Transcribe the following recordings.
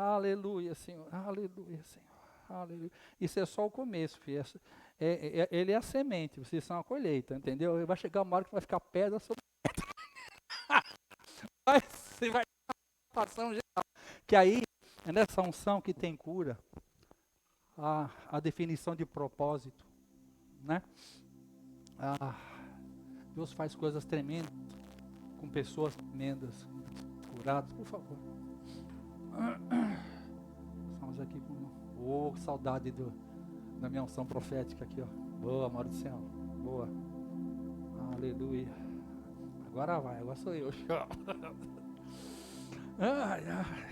Aleluia, Senhor. Aleluia, Senhor. Aleluia. Isso é só o começo, filho. Ele é a semente, vocês são a colheita, entendeu? Vai chegar uma hora que vai ficar pedra sobre você vai passar um geral. Que aí, é nessa unção que tem cura, a definição de propósito, né? Deus faz coisas tremendas com pessoas tremendas, curadas, por favor. Estamos aqui com saudade da minha unção profética aqui, ó. Boa, Maurício. Boa. Aleluia. Agora vai, agora sou eu. Ai, ai.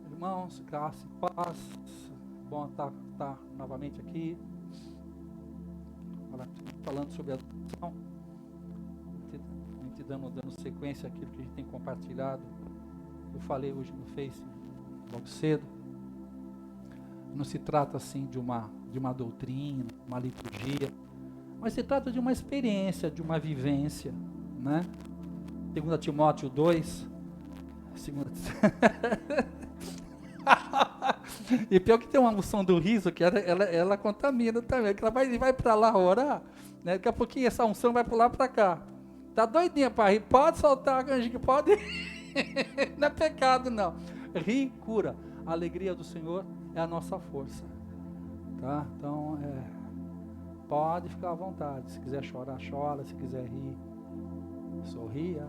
Irmãos, graça e paz. Bom estar novamente aqui. Falando sobre a adoção. A gente dando sequência àquilo que a gente tem compartilhado. Eu falei hoje no Face, logo cedo. Não se trata assim de uma doutrina, uma liturgia, mas se trata de uma experiência, de uma vivência, né? 2 Timóteo 2, e pior que tem uma unção do riso, que ela contamina também, que ela vai para lá orar, né? Daqui a pouquinho essa unção vai pular para cá. Tá doidinha para rir, pode soltar, anjinho, pode não é pecado não. Rir cura, a alegria do Senhor é a nossa força, tá? Então, pode ficar à vontade, se quiser chorar, chora, se quiser rir, sorria.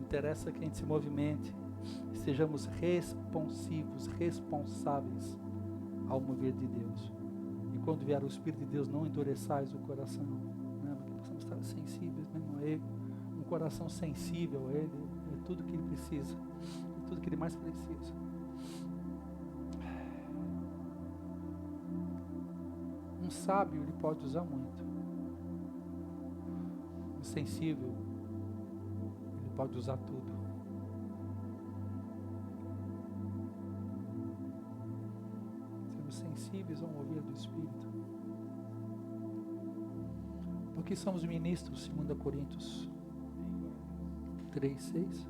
Interessa que a gente se movimente, sejamos responsivos, responsáveis ao mover de Deus. E quando vier o Espírito de Deus, não endureçais o coração, né? Porque precisamos estar sensíveis mesmo a Ele. Um coração sensível a Ele é tudo que Ele precisa, é tudo que Ele mais precisa. Um sábio ele pode usar muito. Um sensível ele pode usar tudo. Sermos sensíveis ao mover do Espírito. Porque somos ministros, 2 Coríntios 3:6.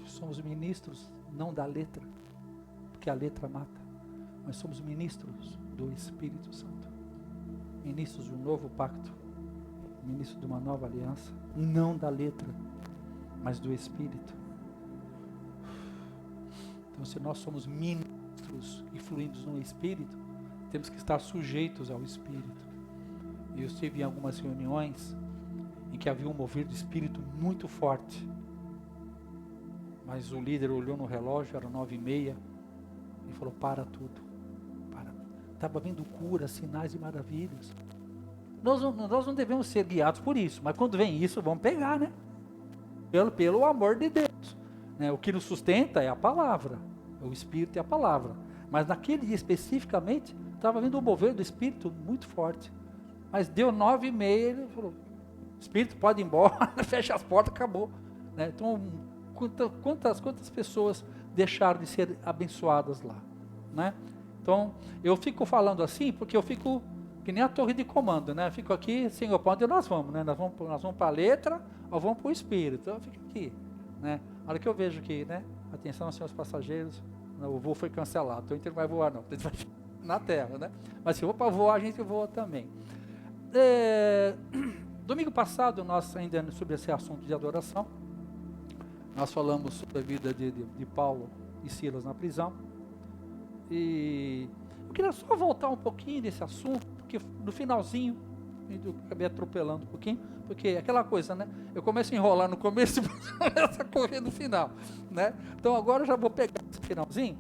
Somos ministros não da letra, porque a letra mata, mas somos ministros do Espírito Santo, ministros de um novo pacto, ministros de uma nova aliança, não da letra, mas do Espírito. Então, se nós somos ministros e fluídos no Espírito, temos que estar sujeitos ao Espírito. Eu estive em algumas reuniões em que havia um mover do Espírito muito forte, mas o líder olhou no relógio, era 9:30, e falou: para tudo, para. Estava vendo cura, sinais e maravilhas. Nós não devemos ser guiados por isso, mas quando vem isso, vamos pegar, né? Pelo amor de Deus, né? O que nos sustenta é a palavra, o Espírito e a palavra. Mas naquele dia especificamente, estava vendo um mover do Espírito muito forte. Mas deu 9:30, ele falou: Espírito, pode ir embora, fecha as portas, acabou, né? Então, quantas pessoas deixaram de ser abençoadas lá, né? Então, eu fico falando assim, porque eu fico que nem a torre de comando, né? Eu fico aqui, Senhor, para onde nós vamos, né? Nós vamos para a letra ou vamos para o Espírito? Então, eu fico aqui, né? A hora que eu vejo que, né? Atenção, senhores passageiros, o voo foi cancelado, então a gente não vai voar não, a gente vai na terra, né? Mas se eu vou para voar, a gente voa também. Domingo passado, nós ainda sobre esse assunto de adoração, nós falamos sobre a vida de Paulo e Silas na prisão. E eu queria só voltar um pouquinho nesse assunto, porque no finalzinho, eu acabei atropelando um pouquinho, porque é aquela coisa, né? Eu começo a enrolar no começo e começo a correr no final, né? Então agora eu já vou pegar esse finalzinho,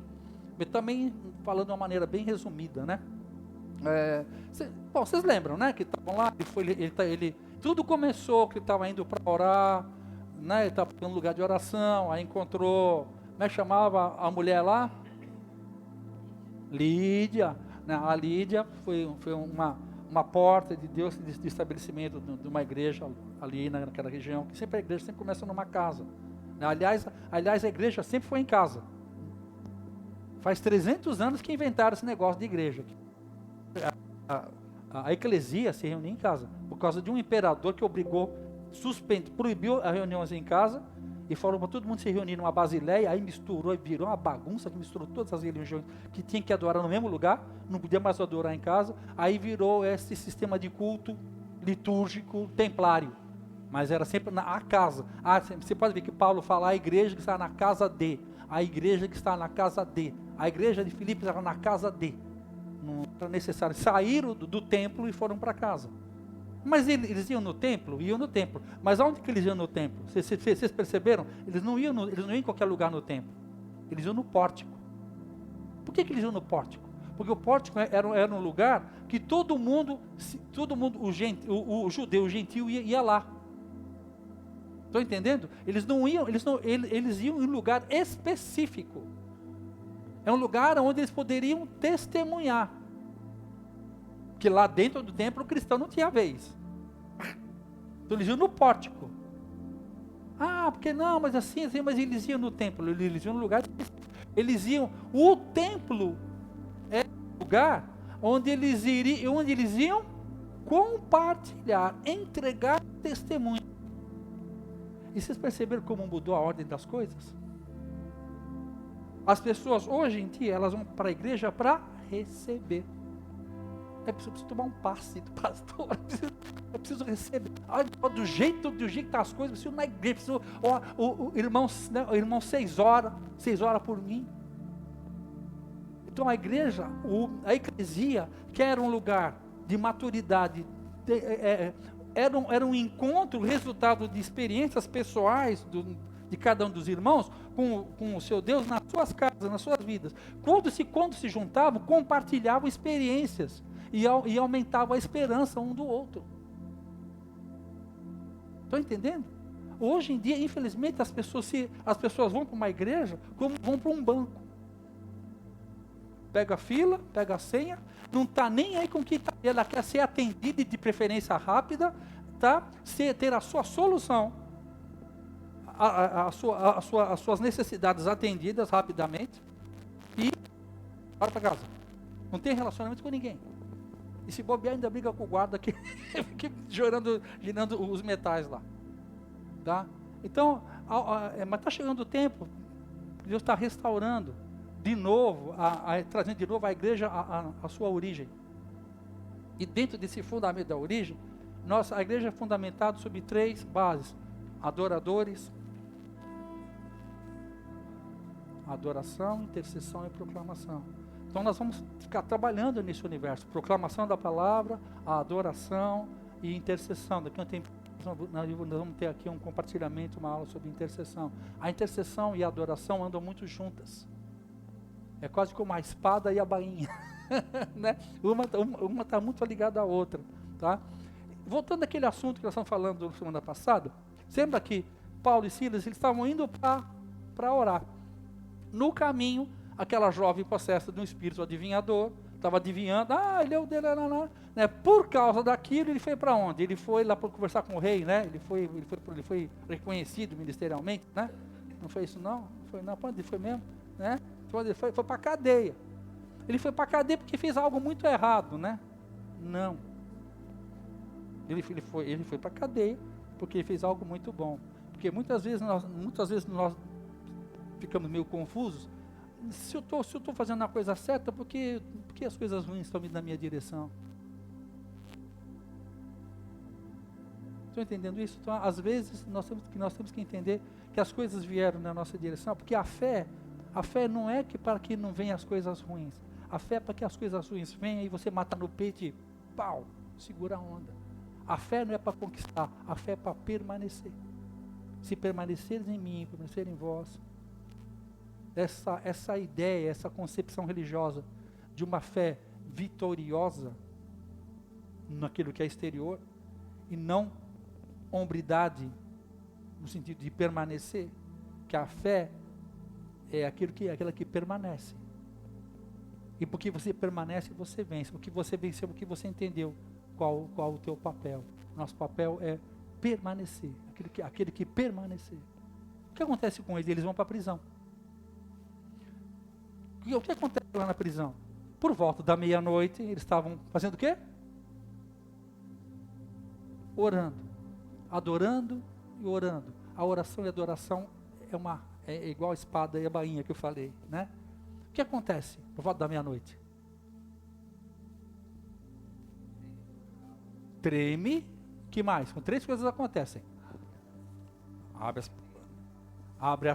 mas também falando de uma maneira bem resumida, né? Vocês lembram, né? Que estavam lá, ele tudo começou que ele estava indo para orar, né? Ele estava em um lugar de oração, aí encontrou, como é que chamava a mulher lá? Lídia, né? A Lídia foi uma porta de Deus, de estabelecimento de uma igreja ali naquela região, que sempre a igreja sempre começa numa casa, né? Aliás, a igreja sempre foi em casa. Faz 300 anos que inventaram esse negócio de igreja. A eclesia se reunia em casa, por causa de um imperador que obrigou proibiu as reuniões em casa e falou para todo mundo se reunir numa basileia, aí misturou e virou uma bagunça que misturou todas as religiões que tinha que adorar no mesmo lugar, não podia mais adorar em casa, aí virou esse sistema de culto litúrgico templário, mas era sempre na casa. Você pode ver que Paulo fala a igreja que está na casa de, a igreja que está na casa de, a igreja de Filipos era na casa de, não era necessário, saíram do templo e foram para casa. Mas eles iam no templo? Iam no templo. Mas aonde que eles iam no templo? Vocês perceberam? Eles não iam em qualquer lugar no templo. Eles iam no pórtico. Por que eles iam no pórtico? Porque o pórtico era um lugar que todo mundo o judeu, o gentil ia lá. Estão entendendo? Eles iam em um lugar específico. É um lugar onde eles poderiam testemunhar. Que lá dentro do templo o cristão não tinha vez. Então eles iam no pórtico. Porque não, mas assim, mas eles iam no templo, eles iam no lugar. O templo é o lugar onde eles iam compartilhar, entregar testemunho. E vocês perceberam como mudou a ordem das coisas? As pessoas hoje em dia, elas vão para a igreja para receber. É preciso tomar um passe do pastor, é preciso receber. Do jeito que estão as coisas, preciso ir na igreja, preciso, o irmão 6 horas por mim. Então a igreja, a eclesia, que era um lugar de maturidade, era um encontro, resultado de experiências pessoais de cada um dos irmãos com o seu Deus nas suas casas, nas suas vidas. Quando se juntavam, compartilhavam experiências. E aumentava a esperança um do outro. Estão entendendo? Hoje em dia, infelizmente, as pessoas vão para uma igreja como vão para um banco. Pega a fila, pega a senha, não está nem aí com quem está. Ela quer ser atendida de preferência rápida, tá? Ter a sua solução, as suas necessidades atendidas rapidamente e para casa. Não tem relacionamento com ninguém. E se bobear, ainda briga com o guarda que girando os metais lá. Tá? Então, mas está chegando o tempo, Deus está restaurando de novo, trazendo de novo a igreja à sua origem. E dentro desse fundamento da origem, a igreja é fundamentada sobre 3 bases: adoradores, adoração, intercessão e proclamação. Então nós vamos ficar trabalhando nesse universo, proclamação da palavra, a adoração e intercessão. Daqui a um tempo nós vamos ter aqui um compartilhamento, uma aula sobre intercessão. A intercessão e a adoração andam muito juntas. É quase como a espada e a bainha. Né? Uma está muito ligada à outra. Tá? Voltando àquele assunto que nós estamos falando na semana passada, lembra que Paulo e Silas eles estavam indo para orar. No caminho, aquela jovem possessa de um espírito adivinhador, estava adivinhando, ele é o dele, né? Por causa daquilo, ele foi para onde? Ele foi lá para conversar com o rei, né? Ele foi reconhecido ministerialmente, né? Não foi isso não? Onde ele foi mesmo? Né? Ele foi para a cadeia. Ele foi para a cadeia porque fez algo muito errado, né? Não. Ele foi para a cadeia porque ele fez algo muito bom. Porque muitas vezes nós ficamos meio confusos. Se eu estou fazendo a coisa certa, por que as coisas ruins estão vindo na minha direção? Estão entendendo isso? Então, às vezes, nós temos que entender que as coisas vieram na nossa direção, porque a fé não é para que não venham as coisas ruins. A fé é para que as coisas ruins venham e você mata no peito e pau, segura a onda. A fé não é para conquistar, a fé é para permanecer. Se permaneceres em mim, permanecer em vós, essa ideia, essa concepção religiosa de uma fé vitoriosa naquilo que é exterior e não hombridade no sentido de permanecer, que a fé é aquela que permanece. E porque você permanece, você vence. Porque você venceu, porque você entendeu qual o teu papel. Nosso papel é permanecer, aquele que permanecer. O que acontece com eles? Eles vão para a prisão. O que acontece lá na prisão? Por volta da meia-noite, eles estavam fazendo o quê? Orando. adorando e orando. A oração e a adoração é igual a espada e a bainha que eu falei, né? O que acontece por volta da meia-noite? Treme, que mais? Com 3 coisas acontecem. Abre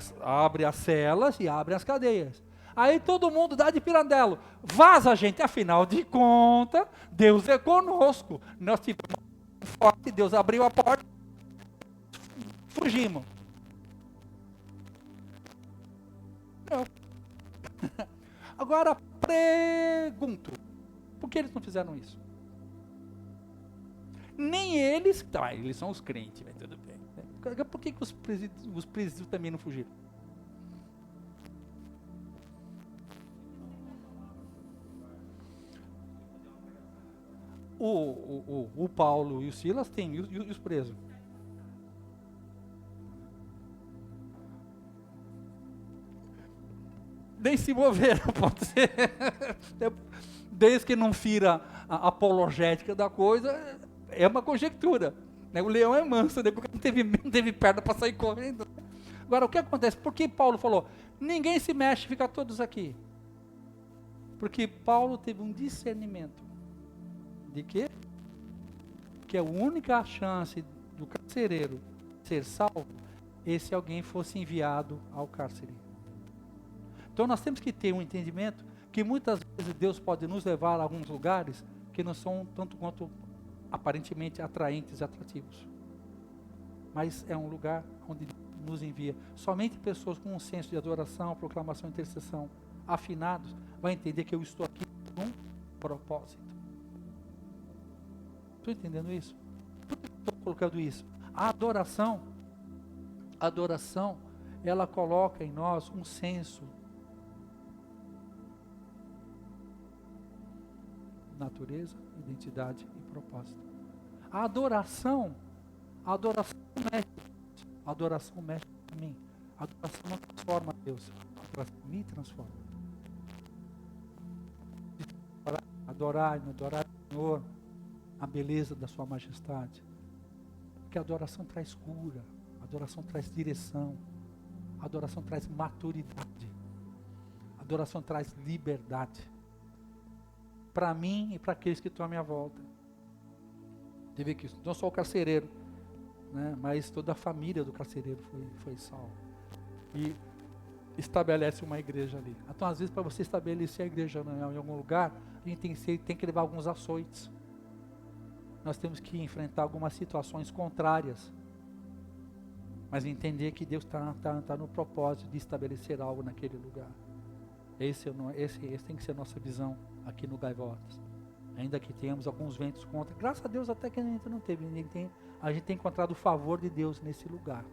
as celas e abre as cadeias. Aí todo mundo dá de pirandello. Vaza, gente, afinal de contas, Deus é conosco. Nós tivemos forte, Deus abriu a porta, fugimos. Não. Agora pergunto, por que eles não fizeram isso? Nem eles, tá, eles são os crentes, mas tudo bem. Por que os presídios também não fugiram? O Paulo e o Silas têm, e os presos? Nem se moveram, pode ser. Desde que não fira a apologética da coisa, é uma conjectura. Né? O leão é manso, né? Porque não teve perna para sair correndo. Agora, o que acontece? Por que Paulo falou, ninguém se mexe, fica todos aqui? Porque Paulo teve um discernimento. De quê? Que a única chance do carcereiro ser salvo é se alguém fosse enviado ao cárcere. Então nós temos que ter um entendimento que muitas vezes Deus pode nos levar a alguns lugares que não são tanto quanto aparentemente atraentes e atrativos. Mas é um lugar onde nos envia. Somente pessoas com um senso de adoração, proclamação e intercessão afinados vão entender que eu estou aqui por um propósito. Estou entendendo isso? Por que estou colocando isso? A adoração, ela coloca em nós um senso de natureza, identidade e propósito. A adoração mexe em mim. A adoração não transforma Deus, a adoração me transforma. Adorar o Senhor, a beleza da sua majestade. Porque a adoração traz cura, a adoração traz direção, a adoração traz maturidade, a adoração traz liberdade. Para mim e para aqueles que estão à minha volta. Você vê que não só o carcereiro, né, mas toda a família do carcereiro foi salva. E estabelece uma igreja ali. Então, às vezes, para você estabelecer a igreja em algum lugar, a gente tem que levar alguns açoites. Nós temos que enfrentar algumas situações contrárias. Mas entender que Deus está no propósito de estabelecer algo naquele lugar. Esse tem que ser a nossa visão aqui no Gaivotas. Ainda que tenhamos alguns ventos contra, graças a Deus até que a gente não teve, a gente tem encontrado o favor de Deus nesse lugar,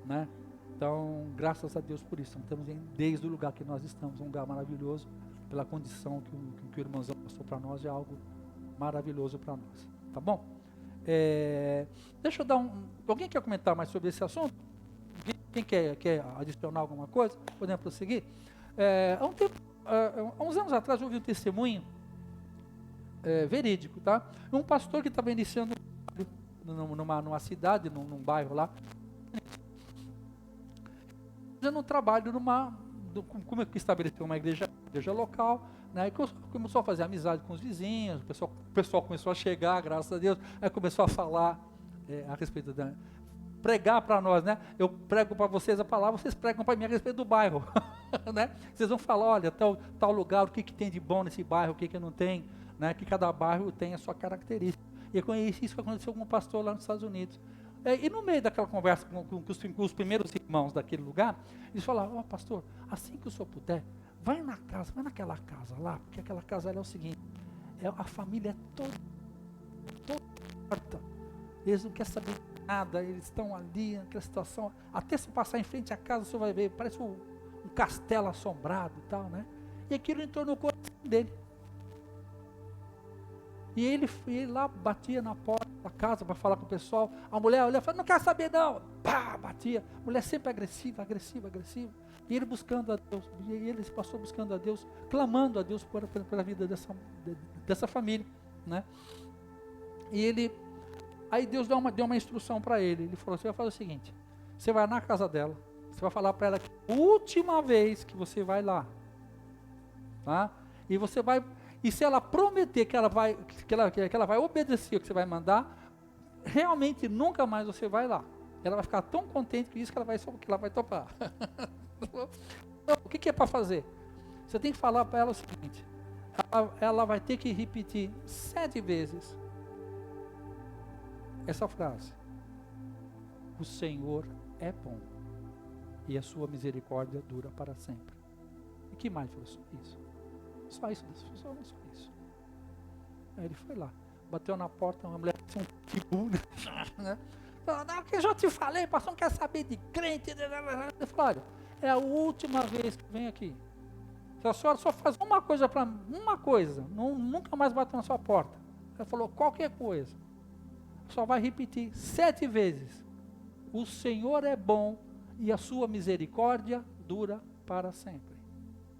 né? Então, graças a Deus por isso, estamos desde o lugar que nós estamos, um lugar maravilhoso, pela condição que o irmãozão passou para nós, é algo maravilhoso para nós, tá bom? Deixa eu dar alguém quer comentar mais sobre esse assunto? Quem quer adicionar alguma coisa? Podemos prosseguir? Há uns anos atrás eu ouvi um testemunho verídico, tá? Um pastor que estava iniciando numa cidade, num bairro lá, fazendo um trabalho como é que estabeleceu uma igreja local, né? E começou a fazer amizade com os vizinhos, o pessoal começou a chegar, graças a Deus, aí começou a falar a respeito pregar para nós, né? Eu prego para vocês a palavra, vocês pregam para mim a respeito do bairro, né? Vocês vão falar, olha, tal lugar, o que tem de bom nesse bairro, o que não tem, né? Que cada bairro tem a sua característica. E eu conheci isso que aconteceu com um pastor lá nos Estados Unidos. E no meio daquela conversa com os primeiros irmãos daquele lugar, eles falaram, pastor, assim que o senhor puder, vai naquela casa lá, porque aquela casa é o seguinte, a família é toda morta, eles não querem saber nada, eles estão ali naquela situação, até se passar em frente à casa, você vai ver, parece um castelo assombrado e tal, né? E aquilo entrou no coração dele. E ele lá batia na porta da casa para falar com o pessoal. A mulher olhava e falava, não quer saber não. Pá, batia. A mulher sempre agressiva. E ele buscando a Deus. E ele passou buscando a Deus, clamando a Deus pela vida dessa família, né? E Aí Deus deu uma instrução para ele. Ele falou: você vai fazer o seguinte, você vai na casa dela, você vai falar para ela que é a última vez que você vai lá, tá? E você vai, e se ela prometer que ela vai obedecer o que você vai mandar, realmente nunca mais você vai lá. Ela vai ficar tão contente com isso que ela vai topar. Então, o que é para fazer? Você tem que falar para ela o seguinte: ela vai ter que repetir 7 vezes essa frase: o Senhor é bom e a sua misericórdia dura para sempre. E que mais? Falou isso. Só isso. Aí ele foi lá, bateu na porta, uma mulher tinha um tibu, né? Não, que eu já te falei, pastor, não quer saber de crente. Ele falou: olha, é a última vez que vem aqui. Se a senhora só faz uma coisa para nunca mais bate na sua porta. Ela falou: qualquer coisa. Só vai repetir 7 vezes: o Senhor é bom e a sua misericórdia dura para sempre.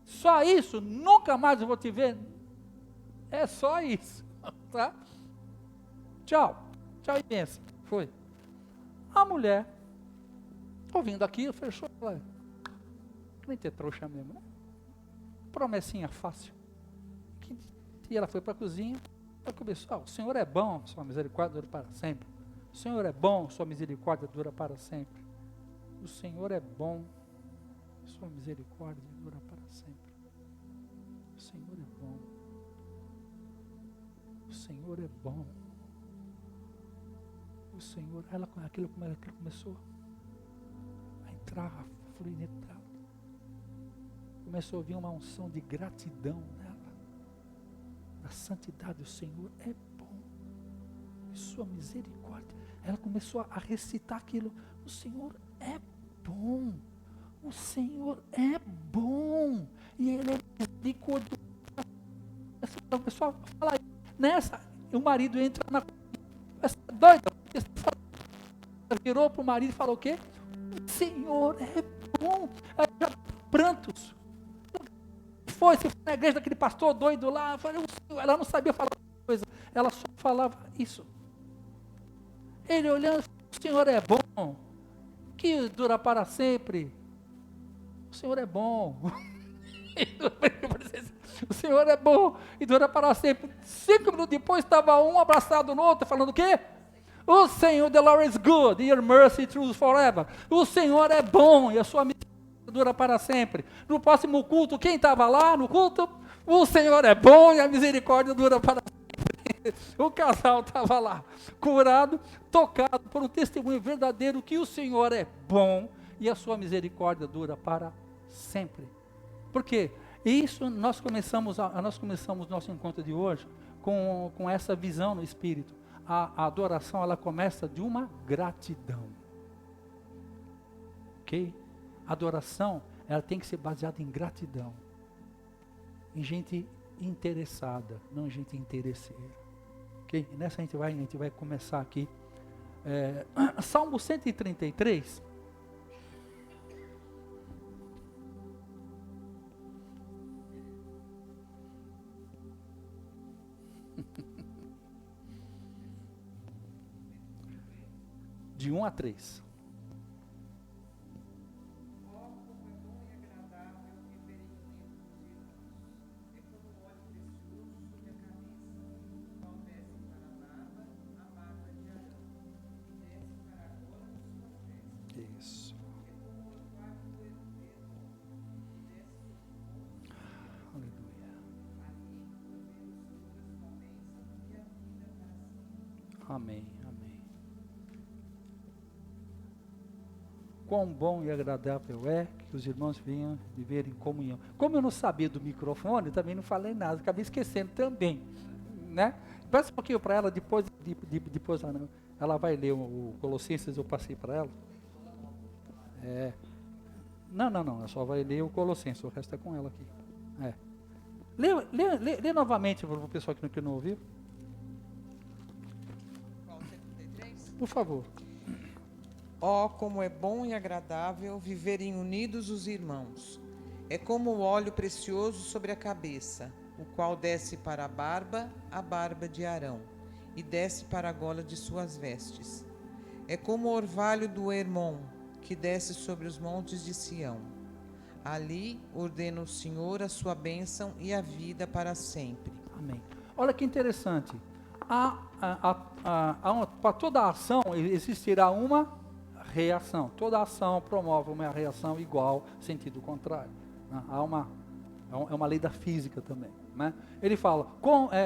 Só isso, nunca mais eu vou te ver. É só isso, tá? Tchau e benção. Foi. A mulher, ouvindo aquilo, fechou. Nem ter trouxa mesmo, né? Promessinha fácil. E ela foi para a cozinha. Ela começou: o Senhor é bom, sua misericórdia dura para sempre. O Senhor é bom, sua misericórdia dura para sempre. O Senhor é bom, sua misericórdia dura para sempre. O Senhor é bom. O Senhor é bom. O Senhor, aquilo começou a entrar, a fluir dentro dela. Começou a ouvir uma unção de gratidão nela. A santidade. O Senhor é bom e sua misericórdia. Ela começou a recitar aquilo: o Senhor é bom, o Senhor é bom e Ele é misericordioso. O pessoal fala nessa, o marido entra na essa doida, virou para o marido e falou: o quê? O Senhor é bom. Prantos. Se foi na igreja daquele pastor doido lá, ela não sabia falar coisa, ela só falava isso. Ele olhando: o Senhor é bom, que dura para sempre. O Senhor é bom. O Senhor é bom e dura para sempre. 5 minutos depois estava um abraçado no outro, falando o quê? O Senhor, the Lord is good, your mercy trues forever. O Senhor é bom e a sua misericórdia dura para sempre. No próximo culto, quem estava lá no culto? O Senhor é bom e a misericórdia dura para sempre. O casal estava lá, curado, tocado por um testemunho verdadeiro que o Senhor é bom e a sua misericórdia dura para sempre. Por quê? Isso nós começamos nosso encontro de hoje com essa visão no Espírito. A adoração, ela começa de uma gratidão. Ok? A adoração, ela tem que ser baseada em gratidão. Em gente interessada, não em gente interesseira. Ok? E nessa a gente vai começar aqui. Salmo 133. De 1 a 3. Isso. Aleluia. Amém. Quão bom e agradável é que os irmãos venham viver em comunhão. Como eu não sabia do microfone, também não falei nada, acabei esquecendo também, né? Peça um pouquinho para ela, depois ela vai ler o Colossenses, eu passei para ela. Não, ela só vai ler o Colossenses, o resto é com ela aqui. Lê novamente para o pessoal que não ouviu. Qual, 73? Por favor. Ó, como é bom e agradável viverem unidos os irmãos. É como o óleo precioso sobre a cabeça, o qual desce para a barba de Arão, e desce para a gola de suas vestes. É como o orvalho do Hermon, que desce sobre os montes de Sião. Ali ordena o Senhor a sua bênção e a vida para sempre. Amém. Olha que interessante. Para toda ação existirá uma reação. Toda ação promove uma reação igual, sentido contrário. É uma lei da física também. Né? Ele fala,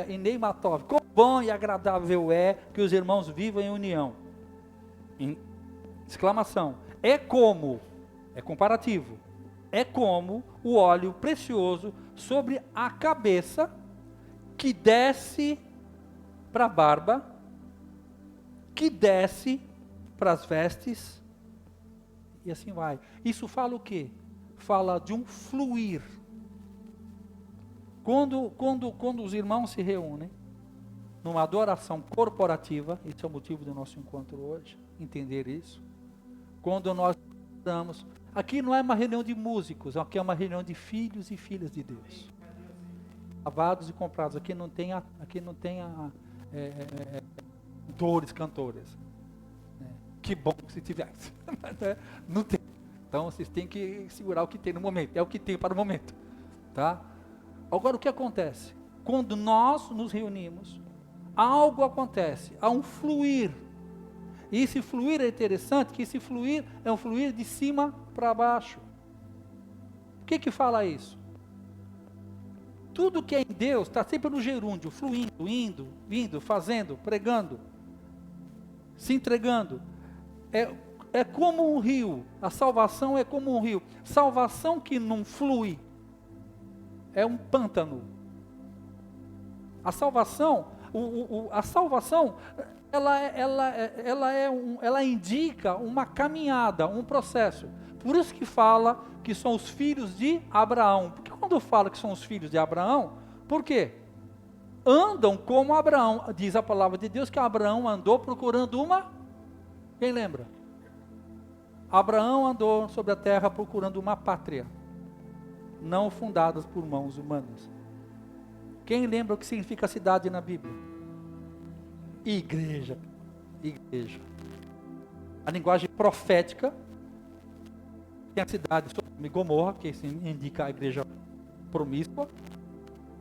em Neimatov, quão bom e agradável é que os irmãos vivam em união. Exclamação. É comparativo. É como o óleo precioso sobre a cabeça que desce para a barba, que desce para as vestes, e assim vai. Isso fala o quê? Fala de um fluir. Quando os irmãos se reúnem, numa adoração corporativa, esse é o motivo do nosso encontro hoje, entender isso. Quando nós estamos, aqui não é uma reunião de músicos, aqui é uma reunião de filhos e filhas de Deus. Lavados e comprados, aqui não tem cantores, cantoras. Que bom que se tivesse. Não tem. Então vocês têm que segurar o que tem no momento, é o que tem para o momento. Tá? Agora o que acontece? Quando nós nos reunimos, algo acontece, há um fluir. E esse fluir é interessante, que esse fluir é um fluir de cima para baixo. O que fala isso? Tudo que é em Deus está sempre no gerúndio, fluindo, indo, vindo, fazendo, pregando, se entregando. É como um rio, a salvação é como um rio. Salvação que não flui é um pântano. A salvação, ela indica uma caminhada, um processo. Por isso que fala que são os filhos de Abraão. Porque quando fala que são os filhos de Abraão, por quê? Andam como Abraão. Diz a palavra de Deus que Abraão andou procurando uma... Quem lembra? Abraão andou sobre a terra procurando uma pátria, não fundadas por mãos humanas. Quem lembra o que significa cidade na Bíblia? Igreja. A linguagem profética tem a cidade de Gomorra, que indica a igreja promíscua,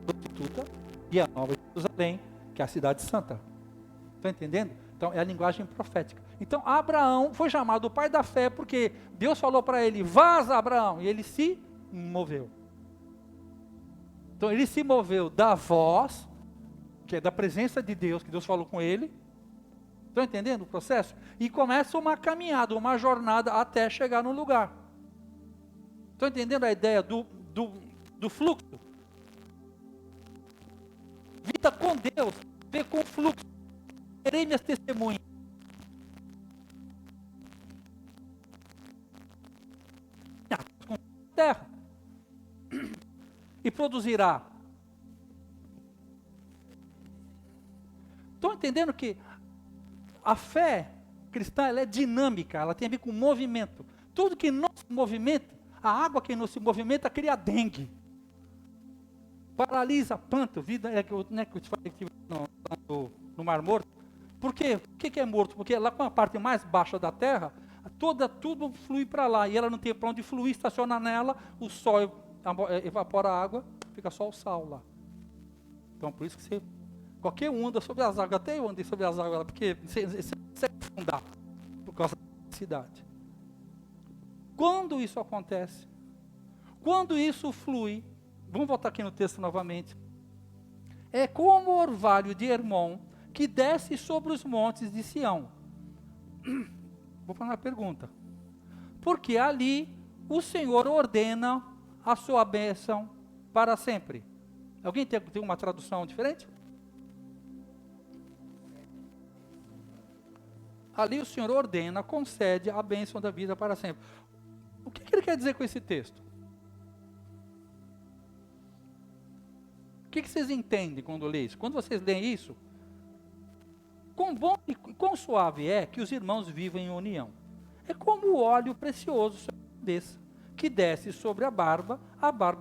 prostituta, e a Nova Jerusalém, que é a cidade santa. Estão entendendo? Então é a linguagem profética. Então Abraão foi chamado o pai da fé, porque Deus falou para ele, vaza Abraão, e ele se moveu. Então ele se moveu da voz, que é da presença de Deus, que Deus falou com ele. Estão entendendo o processo? E começa uma caminhada, uma jornada até chegar no lugar. Estão entendendo a ideia do fluxo? Vida com Deus, ver com fluxo. Serei minhas testemunhas. Com terra. E produzirá. Estão entendendo que a fé cristã ela é dinâmica, ela tem a ver com movimento. Tudo que não se movimenta, a água que não se movimenta cria dengue. Paralisa, panta, vida, que eu te falei que no Mar Morto. Por quê? O que é morto? Porque lá com a parte mais baixa da terra, tudo flui para lá, e ela não tem para onde fluir, estaciona nela, o sol evapora a água, fica só o sal lá. Então por isso que qualquer um anda sobre as águas, até eu andei sobre as águas, porque você consegue afundar, por causa da cidade. Quando isso acontece, quando isso flui, vamos voltar aqui no texto novamente, é como o orvalho de Hermon, que desce sobre os montes de Sião. Vou fazer uma pergunta. Porque ali o Senhor ordena a sua bênção para sempre. Alguém tem uma tradução diferente? Ali o Senhor ordena, concede a bênção da vida para sempre. O que ele quer dizer com esse texto? O que vocês entendem quando lê isso? Quando vocês leem isso, quão bom e quão suave é que os irmãos vivam em união. É como o óleo precioso sobre a cabeça, que desce sobre a barba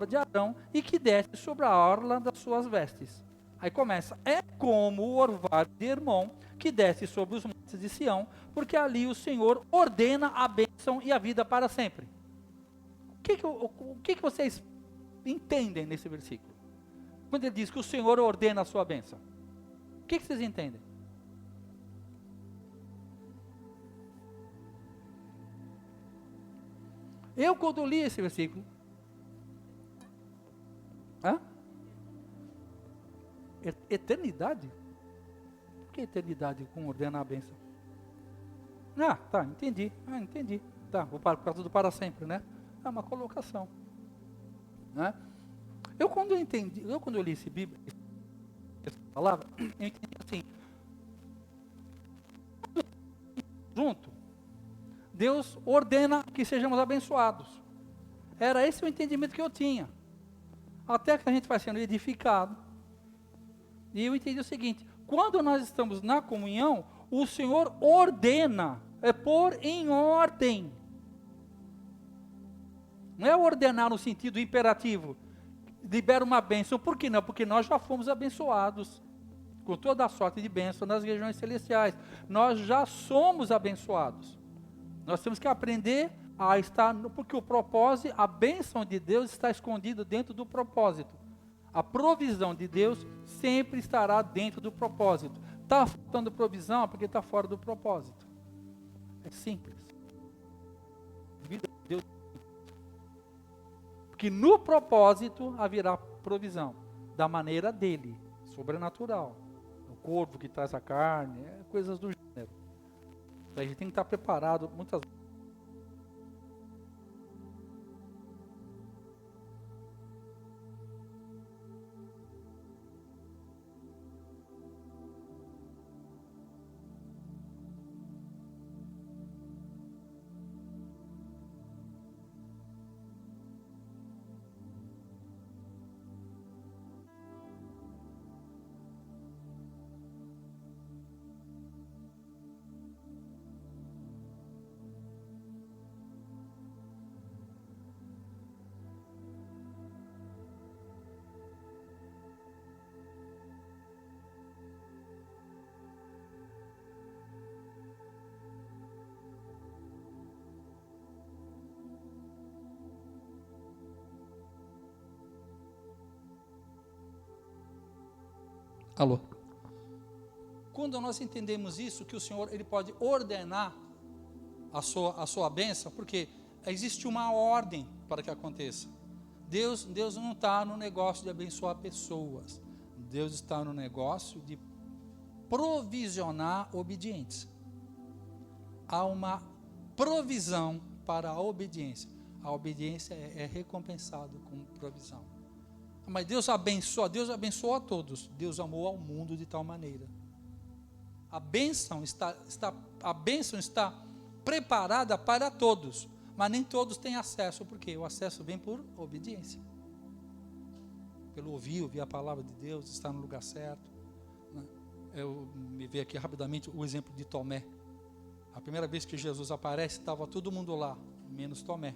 de Arão, e que desce sobre a orla das suas vestes. Aí começa, é como o orvalho de Hermon, que desce sobre os montes de Sião, porque ali o Senhor ordena a bênção e a vida para sempre. O que vocês entendem nesse versículo? Quando ele diz que o Senhor ordena a sua bênção. O que vocês entendem? Eu, quando li esse versículo, eternidade? Por que eternidade com ordenar a bênção? Tá, entendi. Entendi. Tá, por causa do para sempre, né? É uma colocação. Né? Eu quando eu li esse Bíblia, essa palavra, eu entendi assim. Junto, Deus ordena que sejamos abençoados. Era esse o entendimento que eu tinha. Até que a gente vai sendo edificado. E eu entendi o seguinte: quando nós estamos na comunhão, o Senhor ordena, é pôr em ordem. Não é ordenar no sentido imperativo, libera uma bênção. Por que não? Porque nós já fomos abençoados com toda a sorte de bênção nas regiões celestiais. Nós já somos abençoados. Nós temos que aprender a estar, porque o propósito, a bênção de Deus está escondida dentro do propósito. A provisão de Deus sempre estará dentro do propósito. Está faltando provisão porque está fora do propósito. É simples. A vida de Deus. Porque no propósito haverá provisão, da maneira dele, sobrenatural. O corpo que traz a carne, coisas do gênero. Então a gente tem que estar preparado muitas vezes. Alô? Quando nós entendemos isso, que o Senhor ele pode ordenar a sua bênção, porque existe uma ordem para que aconteça. Deus não está no negócio de abençoar pessoas. Deus está no negócio de provisionar obedientes. Há uma provisão para a obediência. A obediência é recompensada com provisão. Mas Deus abençoa a todos. Deus amou ao mundo de tal maneira. A bênção está preparada para todos, mas nem todos têm acesso, porque o acesso vem por obediência. Pelo ouvir a palavra de Deus, estar no lugar certo. Eu me vejo aqui rapidamente o exemplo de Tomé. A primeira vez que Jesus aparece, estava todo mundo lá, menos Tomé.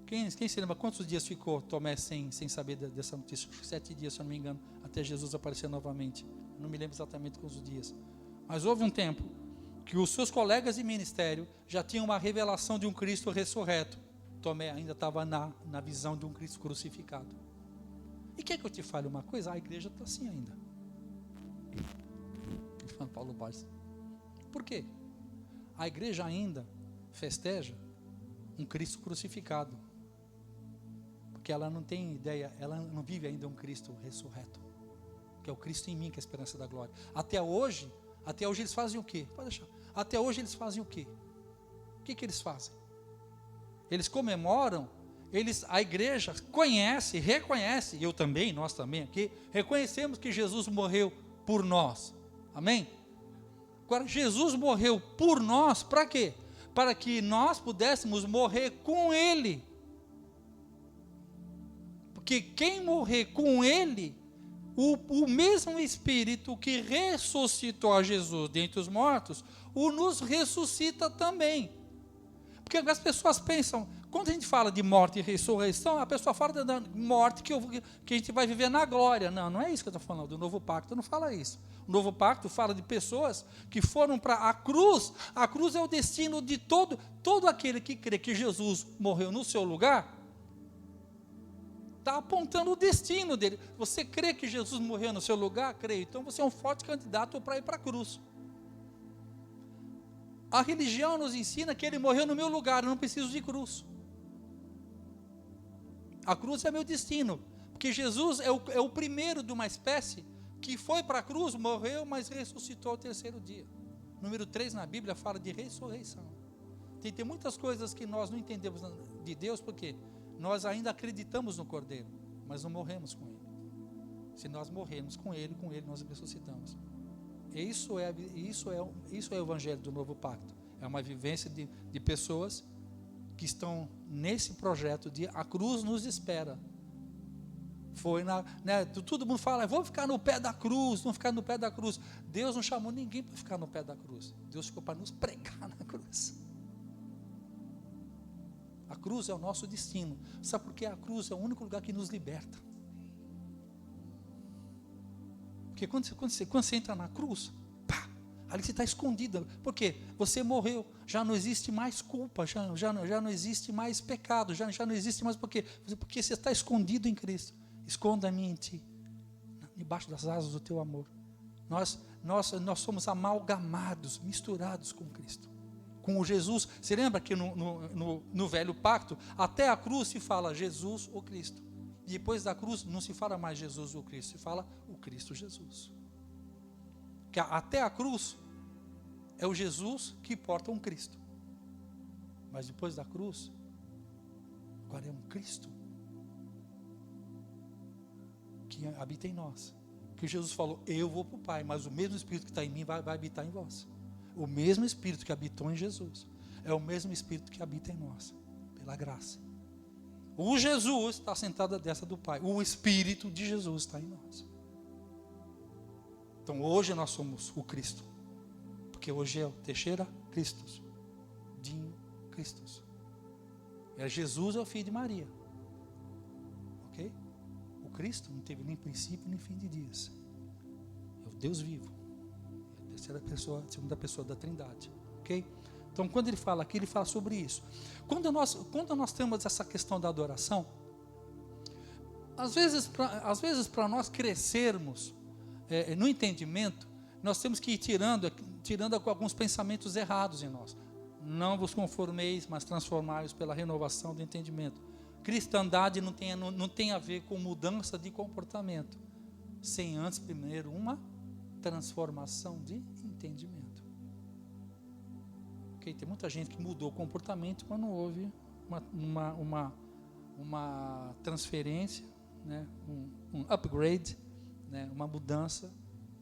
Quem se lembra quantos dias ficou Tomé sem saber dessa notícia? 7 dias, se eu não me engano, até Jesus aparecer novamente. Não me lembro exatamente quantos dias. Mas houve um tempo que os seus colegas de ministério já tinham uma revelação de um Cristo ressurreto. Tomé ainda estava na visão de um Cristo crucificado. E quer que eu te fale uma coisa? A igreja está assim ainda. Paulo Barça. Por quê? A igreja ainda festeja um Cristo crucificado. Porque ela não tem ideia, ela não vive ainda um Cristo ressurreto. Que é o Cristo em mim, que é a esperança da glória. Até hoje eles fazem o quê? Pode deixar. Até hoje eles fazem o quê? O que eles fazem? Eles comemoram, a igreja conhece, reconhece, eu também, nós também aqui, reconhecemos que Jesus morreu por nós. Amém? Agora, Jesus morreu por nós, para quê? Para que nós pudéssemos morrer com Ele. Porque quem morrer com Ele, o mesmo Espírito que ressuscitou a Jesus dentre os mortos, o nos ressuscita também. Porque as pessoas pensam, quando a gente fala de morte e ressurreição, a pessoa fala da morte que a gente vai viver na glória. Não, não é isso que eu estou falando. O novo pacto não fala isso. O novo pacto fala de pessoas que foram para a cruz. A cruz é o destino de todo aquele que crê que Jesus morreu no seu lugar. Está apontando o destino dele. Você crê que Jesus morreu no seu lugar? Creio. Então você é um forte candidato para ir para a cruz. A religião nos ensina que ele morreu no meu lugar, eu não preciso de cruz. A cruz é meu destino, porque Jesus é o primeiro de uma espécie que foi para a cruz, morreu, mas ressuscitou ao terceiro dia. Número 3 na Bíblia fala de ressurreição. Tem muitas coisas que nós não entendemos de Deus, porque nós ainda acreditamos no Cordeiro, mas não morremos com Ele. Se nós morremos com Ele nós ressuscitamos. Isso é o Evangelho do Novo Pacto. É uma vivência de pessoas que estão nesse projeto de a cruz nos espera. Todo mundo fala, vou ficar no pé da cruz, vamos ficar no pé da cruz. Deus não chamou ninguém para ficar no pé da cruz. Deus ficou para nos pregar na cruz. A cruz é o nosso destino. Sabe por quê? A cruz é o único lugar que nos liberta. Porque quando você entra na cruz, ali você está escondido. Por quê? Você morreu, já não existe mais culpa, já não existe mais pecado, já não existe mais porque você está escondido em Cristo. Esconda-me em ti, debaixo das asas do teu amor. Nós somos amalgamados, misturados com Cristo, com o Jesus. Você lembra que no velho pacto, até a cruz se fala Jesus ou Cristo. E depois da cruz não se fala mais Jesus ou Cristo, se fala o Cristo Jesus. Que até a cruz é o Jesus que porta um Cristo. Mas depois da cruz, agora é um Cristo que habita em nós. Que Jesus falou, eu vou para o Pai, mas o mesmo Espírito que está em mim vai habitar em vós. O mesmo Espírito que habitou em Jesus é o mesmo Espírito que habita em nós, pela graça. O Jesus está sentado à destra do Pai. O Espírito de Jesus está em nós. Então hoje nós somos o Cristo. Porque hoje é o Teixeira Cristos. Dinho Cristos. Jesus é o filho de Maria. Ok? O Cristo não teve nem princípio nem fim de dias. É o Deus vivo. É a terceira pessoa, a segunda pessoa da Trindade. Ok? Então, quando ele fala aqui, ele fala sobre isso. Quando nós temos essa questão da adoração, às vezes para nós crescermos no entendimento, nós temos que ir tirando alguns pensamentos errados em nós. Não vos conformeis, mas transformai-os pela renovação do entendimento. Cristandade não tem a ver com mudança de comportamento, sem antes primeiro uma transformação de entendimento. Tem muita gente que mudou o comportamento, mas não houve uma transferência, né? um upgrade, né? Uma mudança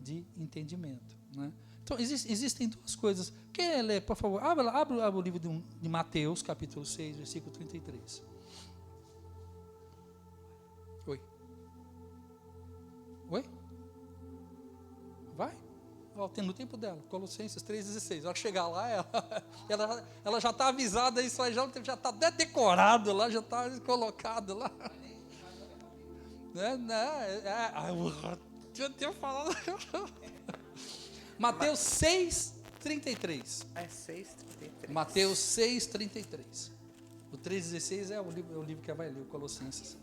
de entendimento. Né? Então, existem duas coisas. Quer ler, por favor? Abra o livro de Mateus, capítulo 6, versículo 33. Oi? Vai? Tem no tempo dela, Colossenses 3,16. Ao chegar lá, ela já está avisada, isso aí já está até decorado lá, já está colocado lá. Eu tinha falado. Mateus 6,33. É 6,33. Mateus 6,33. O 3,16 é o livro que vai ler, o Colossenses.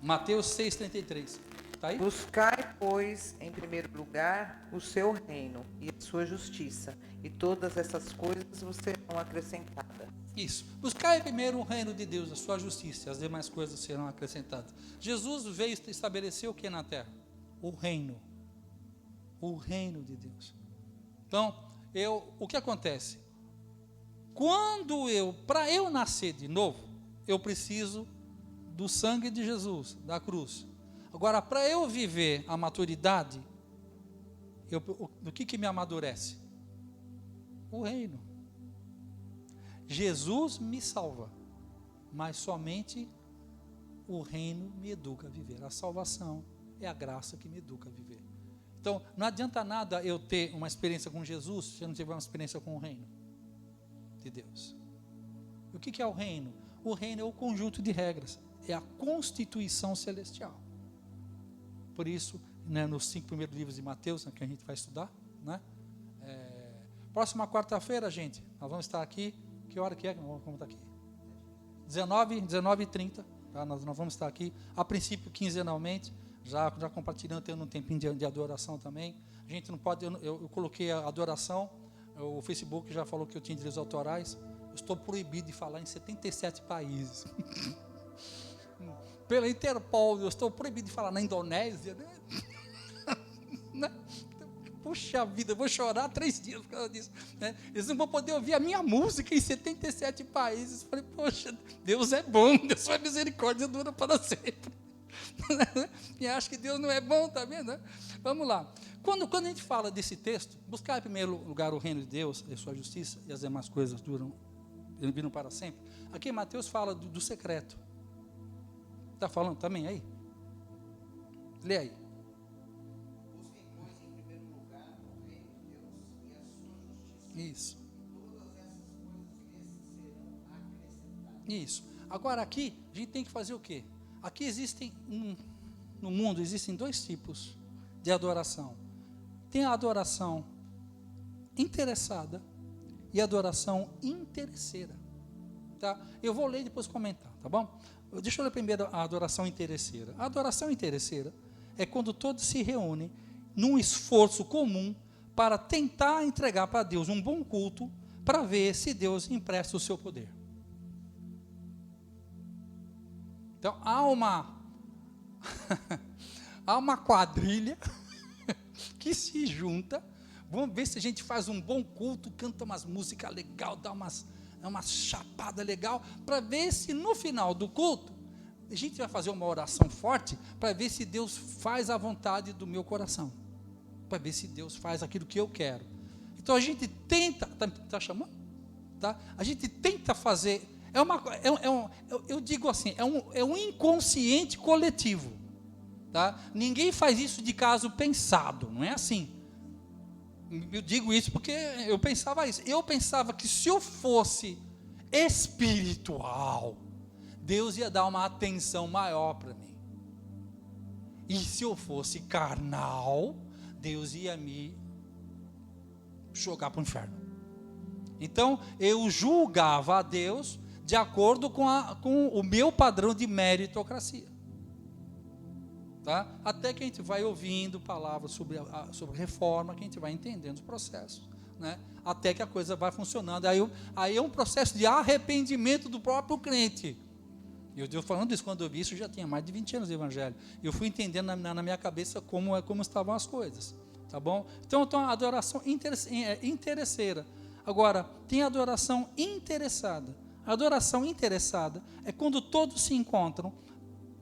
Mateus 6,33. Tá aí? Buscai, pois, em primeiro lugar, o seu reino e a sua justiça, e todas essas coisas vos serão acrescentadas. Isso. Buscai primeiro o reino de Deus, a sua justiça, e as demais coisas serão acrescentadas. Jesus veio estabelecer o que na terra? O reino. O reino de Deus. Então, o que acontece? Para eu nascer de novo, eu preciso do sangue de Jesus, da cruz. Agora, para eu viver a maturidade, o que me amadurece? O reino. Jesus me salva, mas somente o reino me educa a viver. A salvação é a graça que me educa a viver. Então, não adianta nada eu ter uma experiência com Jesus se eu não tiver uma experiência com o reino de Deus. O que é o reino? o reino é o conjunto de regras, é a constituição celestial. Por isso, né, nos 5 primeiros livros de Mateus, né, que a gente vai estudar, né? Próxima quarta-feira, gente, nós vamos estar aqui. Que hora que é? Vamos estar aqui? 19h30. Tá? Nós vamos estar aqui, a princípio, quinzenalmente, já compartilhando, tendo um tempinho de adoração também. A gente não pode, eu coloquei a adoração, o Facebook já falou que eu tinha direitos autorais. Eu estou proibido de falar em 77 países. Pela Interpol, eu estou proibido de falar na Indonésia, né? Puxa vida, eu vou chorar 3 dias por causa disso, né? Eles não vão poder ouvir a minha música em 77 países. Eu falei, poxa, Deus é bom, Deus sua misericórdia dura para sempre. E acho que Deus não é bom, tá vendo? Né? Vamos lá. Quando a gente fala desse texto, buscar em primeiro lugar o reino de Deus e sua justiça, e as demais coisas viram para sempre. Aqui Mateus fala do secreto. Está falando também aí? Lê aí. Busquem, pois, em primeiro lugar o reino de Deus e a sua justiça. Isso. Todas essas coisas lhes serão acrescentadas. Isso. Agora aqui, a gente tem que fazer o quê? Aqui existem, no mundo, existem 2 tipos de adoração. Tem a adoração interessada e a adoração interesseira. Tá? Eu vou ler e depois comentar, tá bom? Deixa eu ler primeiro a adoração interesseira. A adoração interesseira é quando todos se reúnem num esforço comum para tentar entregar para Deus um bom culto, para ver se Deus empresta o seu poder. Então, há uma quadrilha que se junta. Vamos ver se a gente faz um bom culto, canta umas músicas legais, dá uma chapada legal, para ver se no final do culto, a gente vai fazer uma oração forte, para ver se Deus faz a vontade do meu coração, para ver se Deus faz aquilo que eu quero. Então a gente tenta, tá chamando? Tá? A gente tenta fazer, eu digo assim, é um inconsciente coletivo. Tá? Ninguém faz isso de caso pensado, não é assim. Eu digo isso porque eu pensava isso. Eu pensava que se eu fosse espiritual, Deus ia dar uma atenção maior para mim. E se eu fosse carnal, Deus ia me jogar para o inferno. Então, eu julgava a Deus de acordo com o meu padrão de meritocracia. Tá? Até que a gente vai ouvindo palavras sobre reforma, que a gente vai entendendo os processos, né? Até que a coisa vai funcionando. Aí é um processo de arrependimento do próprio crente. E eu estou falando isso, quando eu vi isso, eu já tinha mais de 20 anos de evangelho. Eu fui entendendo na minha cabeça como estavam as coisas. Tá bom? Então a adoração interesseira. Agora, tem a adoração interessada. A adoração interessada é quando todos se encontram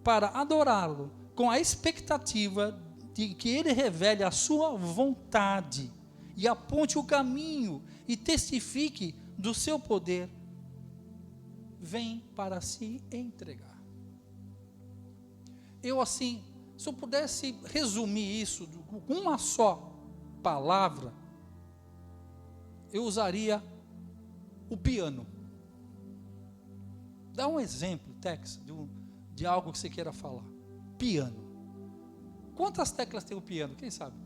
para adorá-lo, com a expectativa de que ele revele a sua vontade e aponte o caminho e testifique do seu poder, vem para se entregar. Eu assim, se eu pudesse resumir isso com uma só palavra, eu usaria o piano. Dá um exemplo, Tex, de algo que você queira falar. Piano. Quantas teclas tem o piano? Quem sabe?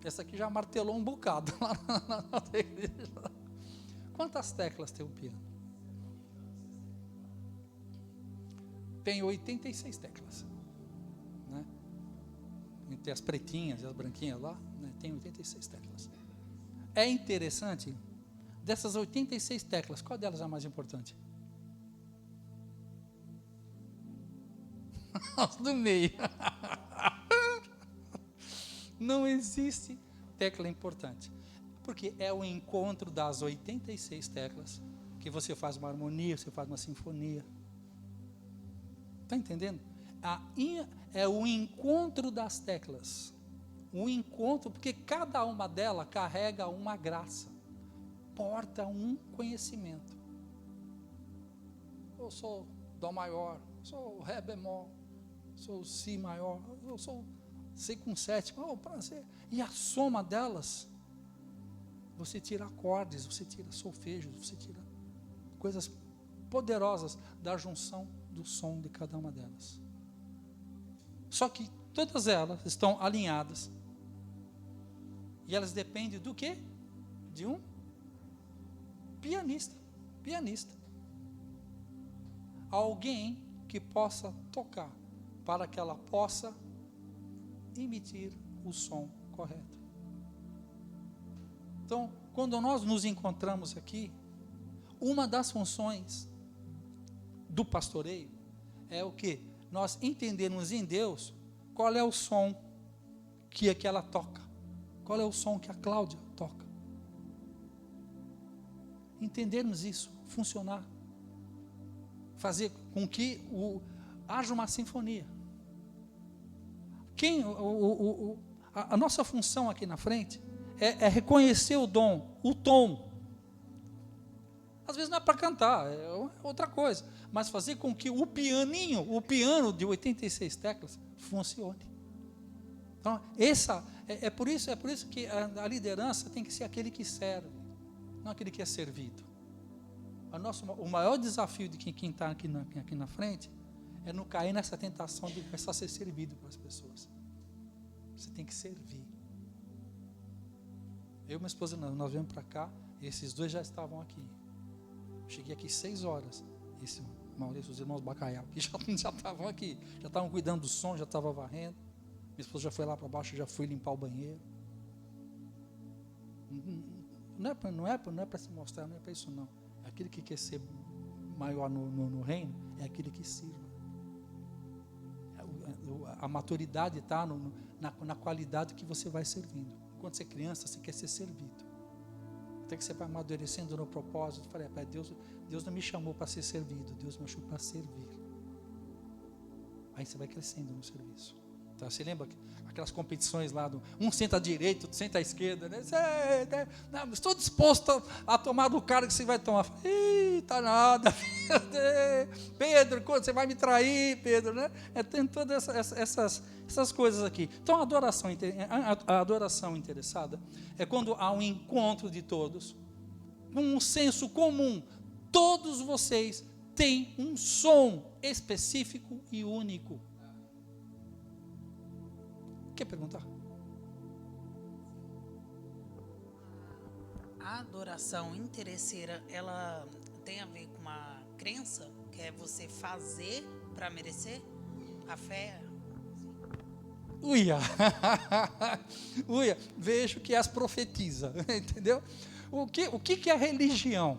Essa aqui já martelou um bocado lá na igreja. Quantas teclas tem o piano? Tem 86 teclas. Né? Tem as pretinhas e as branquinhas lá, né? Tem 86 teclas. É interessante, dessas 86 teclas, qual delas é a mais importante? Do meio. Não existe tecla importante, porque é o encontro das 86 teclas que você faz uma harmonia, você faz uma sinfonia. Está entendendo? É o encontro das teclas. O encontro, porque cada uma delas carrega uma graça, porta um conhecimento. Eu sou Dó maior, sou Ré bemol, sou Si maior, eu sou Si com sétima, prazer. E a soma delas, você tira acordes, você tira solfejos, você tira coisas poderosas da junção do som de cada uma delas. Só que todas elas estão alinhadas. E elas dependem do quê? De um pianista. Alguém que possa tocar para que ela possa emitir o som correto. Então, quando nós nos encontramos aqui, uma das funções do pastoreio é o quê? Nós entendermos em Deus qual é o som que ela toca, qual é o som que a Cláudia toca. Entendermos isso, funcionar, fazer com que haja uma sinfonia. A nossa função aqui na frente é reconhecer o dom, o tom. Às vezes não é para cantar, é outra coisa, mas fazer com que o piano de 86 teclas funcione. Então, é por isso que a liderança tem que ser aquele que serve, não aquele que é servido. O maior desafio de quem está aqui na frente é não cair nessa tentação de começar a ser servido para as pessoas. Você tem que servir. Eu e minha esposa, nós viemos para cá, esses dois já estavam aqui. Cheguei aqui 6 horas. Esse Maurício, os irmãos Bacaial, que já estavam aqui, já estavam cuidando do som, já estavam varrendo. Minha esposa já foi lá para baixo, já foi limpar o banheiro. Não é para se mostrar, não é para isso não. Aquele que quer ser maior no reino é aquele que sirva. A maturidade está na qualidade que você vai servindo. Quando você é criança, você quer ser servido. Até que você vai amadurecendo no propósito. Falei, Deus não me chamou para ser servido, Deus me chamou para servir. Aí você vai crescendo no serviço. Então, você lembra aquelas competições lá, um senta à direita, outro senta à esquerda, né? Não, estou disposto a tomar do cara que você vai tomar. Tá nada, Pedro, quando você vai me trair, Pedro, né? Tem todas essas coisas aqui. Então, a adoração interessada é quando há um encontro de todos, um senso comum. Todos vocês têm um som específico e único. Quer perguntar? A adoração interesseira, ela tem a ver com uma crença, que é você fazer para merecer? A fé? Uia, vejo que as profetiza, entendeu? O que é a religião?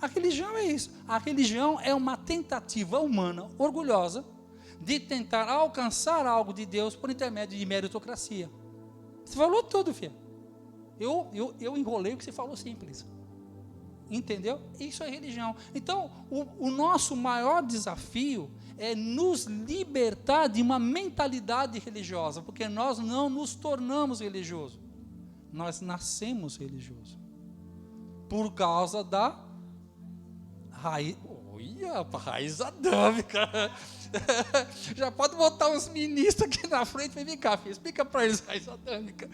A religião é isso. A religião é uma tentativa humana, orgulhosa, de tentar alcançar algo de Deus por intermédio de meritocracia. Você falou tudo, filho. Eu enrolei o que você falou simples. Entendeu? Isso é religião. Então, o nosso maior desafio é nos libertar de uma mentalidade religiosa, porque nós não nos tornamos religiosos. Nós nascemos religiosos. Por causa da raiz. Olha, raiz adâmica. Já pode botar uns ministros aqui na frente e vem cá, filho, explica para eles raiz adâmica.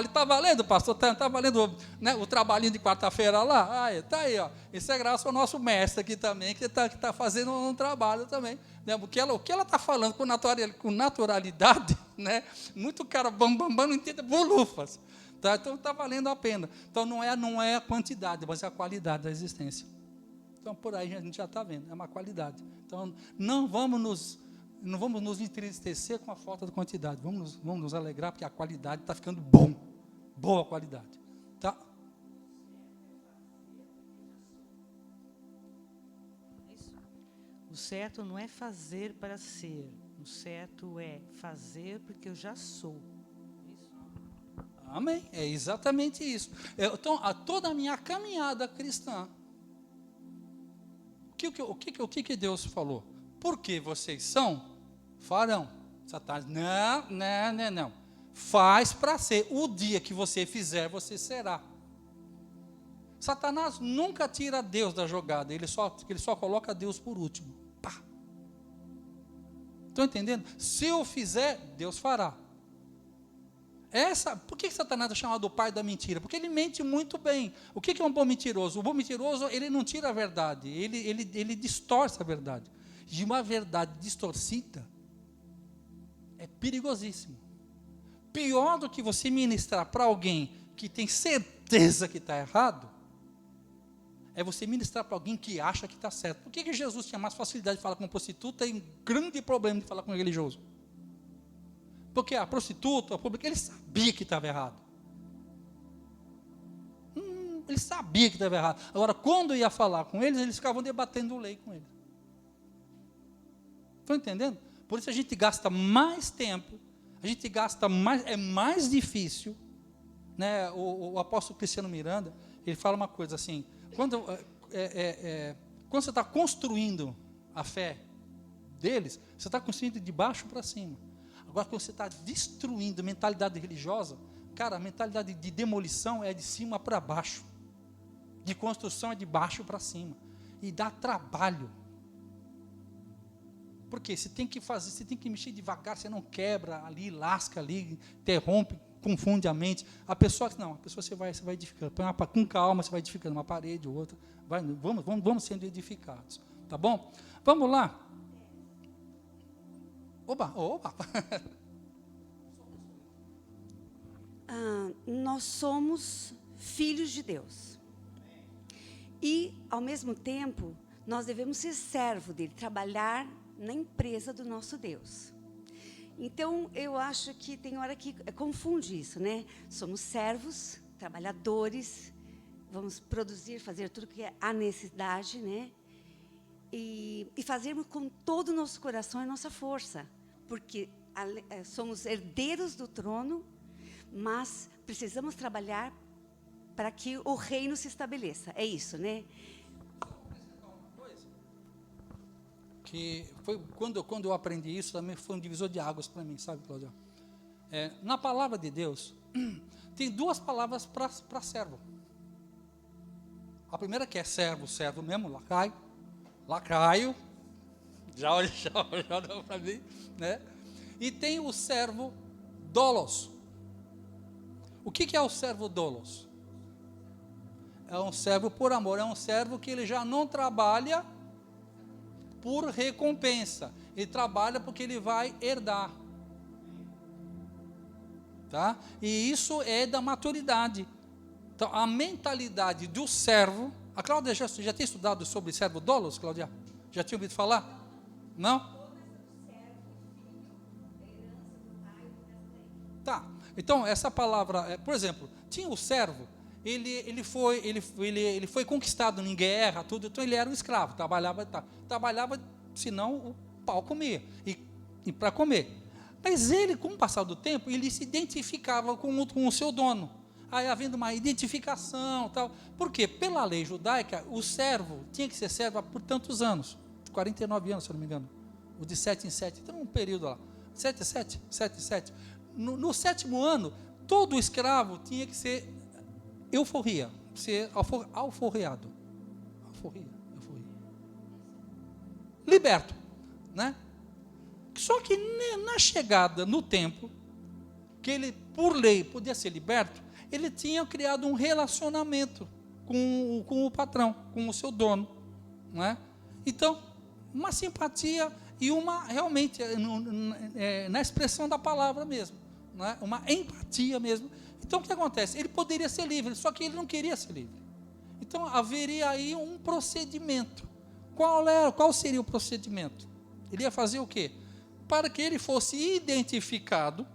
Está valendo, pastor? Está valendo, né, o trabalhinho de quarta-feira lá? Está aí, ó. Isso é graças ao nosso mestre aqui também, que está fazendo um trabalho também. Né? O que ela está falando com naturalidade, né? Muito cara bambambam, não entende bolufas. Tá? Então está valendo a pena. Então não é a quantidade, mas é a qualidade da existência. Então por aí a gente já está vendo, é uma qualidade. Então não vamos nos entristecer com a falta de quantidade. Vamos nos alegrar, porque a qualidade está ficando boa qualidade. Tá? O certo não é fazer para ser. O certo é fazer porque eu já sou. Isso. Amém. É exatamente isso. Então, toda a minha caminhada cristã, o que Deus falou? Porque vocês farão. Satanás, não. Faz para ser. O dia que você fizer, você será. Satanás nunca tira Deus da jogada. Ele só coloca Deus por último. Pá. Estão entendendo? Se eu fizer, Deus fará. Por que Satanás é chamado o pai da mentira? Porque ele mente muito bem. O que é um bom mentiroso? O bom mentiroso, ele não tira a verdade, ele distorce a verdade. E uma verdade distorcida é perigosíssimo. Pior do que você ministrar para alguém que tem certeza que está errado, é você ministrar para alguém que acha que está certo. Por que Jesus tinha mais facilidade de falar com prostituta e um grande problema de falar com um religioso? Porque a prostituta, a pública, ele sabia que estava errado. Ele sabia que estava errado. Agora, quando ia falar com eles ficavam debatendo lei com eles. Estão entendendo? Por isso a gente gasta mais tempo, é mais difícil, né? O apóstolo Cristiano Miranda, ele fala uma coisa assim, quando você está construindo a fé deles, você está construindo de baixo para cima. Agora, quando você está destruindo a mentalidade religiosa, cara, a mentalidade de demolição é de cima para baixo, de construção é de baixo para cima, e dá trabalho. Porque você tem que mexer devagar, você não quebra ali, lasca ali, interrompe, confunde a mente. A pessoa você vai edificando, com calma, você vai edificando uma parede ou outra, vamos sendo edificados, tá bom? Vamos lá. Oba. Nós somos filhos de Deus. E, ao mesmo tempo, nós devemos ser servo dele, trabalhar na empresa do nosso Deus. Então, eu acho que tem hora que confunde isso, né? Somos servos, trabalhadores, vamos produzir, fazer tudo que há necessidade, né? E fazermos com todo o nosso coração e nossa força, porque somos herdeiros do trono, mas precisamos trabalhar para que o reino se estabeleça. É isso, né? Que foi quando eu aprendi isso, também foi um divisor de águas para mim, sabe, Cláudia? Na palavra de Deus, tem duas palavras para servo. A primeira que é servo mesmo, lacaio, já deu para mim, né? E tem o servo dolos. O que é o servo dolos? É um servo por amor, é um servo que ele já não trabalha por recompensa, ele trabalha porque ele vai herdar, tá? E isso é da maturidade. Então, a mentalidade do servo, a Cláudia já tem estudado sobre servo dolos, Cláudia? Já tinha ouvido falar? Não? Tá, então essa palavra, por exemplo, tinha o servo, ele foi conquistado em guerra, tudo, então ele era um escravo, trabalhava, senão o pau comia, e para comer. Mas ele, com o passar do tempo, ele se identificava com o seu dono, aí havendo uma identificação, tal. Por quê? Pela lei judaica, o servo tinha que ser servo por tantos anos, 49 anos, se eu não me engano, o de 7 em 7, então um período lá, 7 em 7, no 7º ano, todo escravo tinha que ser ser alforriado. Liberto, né? Só que na chegada no tempo, que ele, por lei, podia ser liberto, ele tinha criado um relacionamento com o patrão, com o seu dono, né? Então, uma simpatia e realmente, na expressão da palavra mesmo, né? Uma empatia mesmo. Então, o que acontece? Ele poderia ser livre, só que ele não queria ser livre. Então, haveria aí um procedimento. Qual seria o procedimento? Ele ia fazer o quê? Para que ele fosse identificado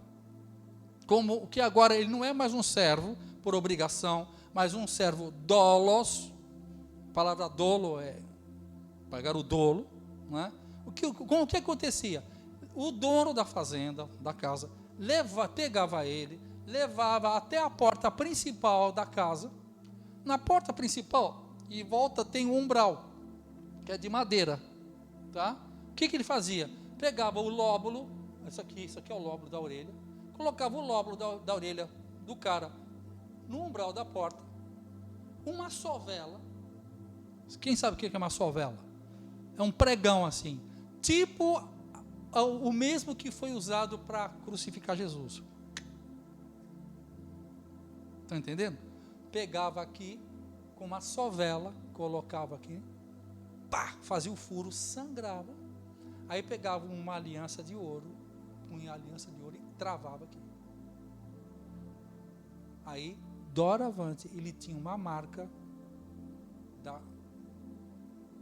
como o que agora ele não é mais um servo por obrigação, mas um servo dolos. A palavra dolo é pagar o dolo, né? O que acontecia? O dono da fazenda, da casa, pegava ele, levava até a porta principal da casa. Na porta principal, em volta tem um umbral, que é de madeira, tá? O que ele fazia? Pegava o lóbulo, isso aqui é o lóbulo da orelha, colocava o lóbulo da orelha do cara no umbral da porta, uma sovela. Quem sabe o que é uma sovela? É um pregão assim, tipo o mesmo que foi usado para crucificar Jesus. Estão entendendo? Pegava aqui, com uma sovela, colocava aqui, pá, fazia o furo, sangrava. Aí pegava uma aliança de ouro, punha a aliança de ouro e travava aqui. Aí, doravante, ele tinha uma marca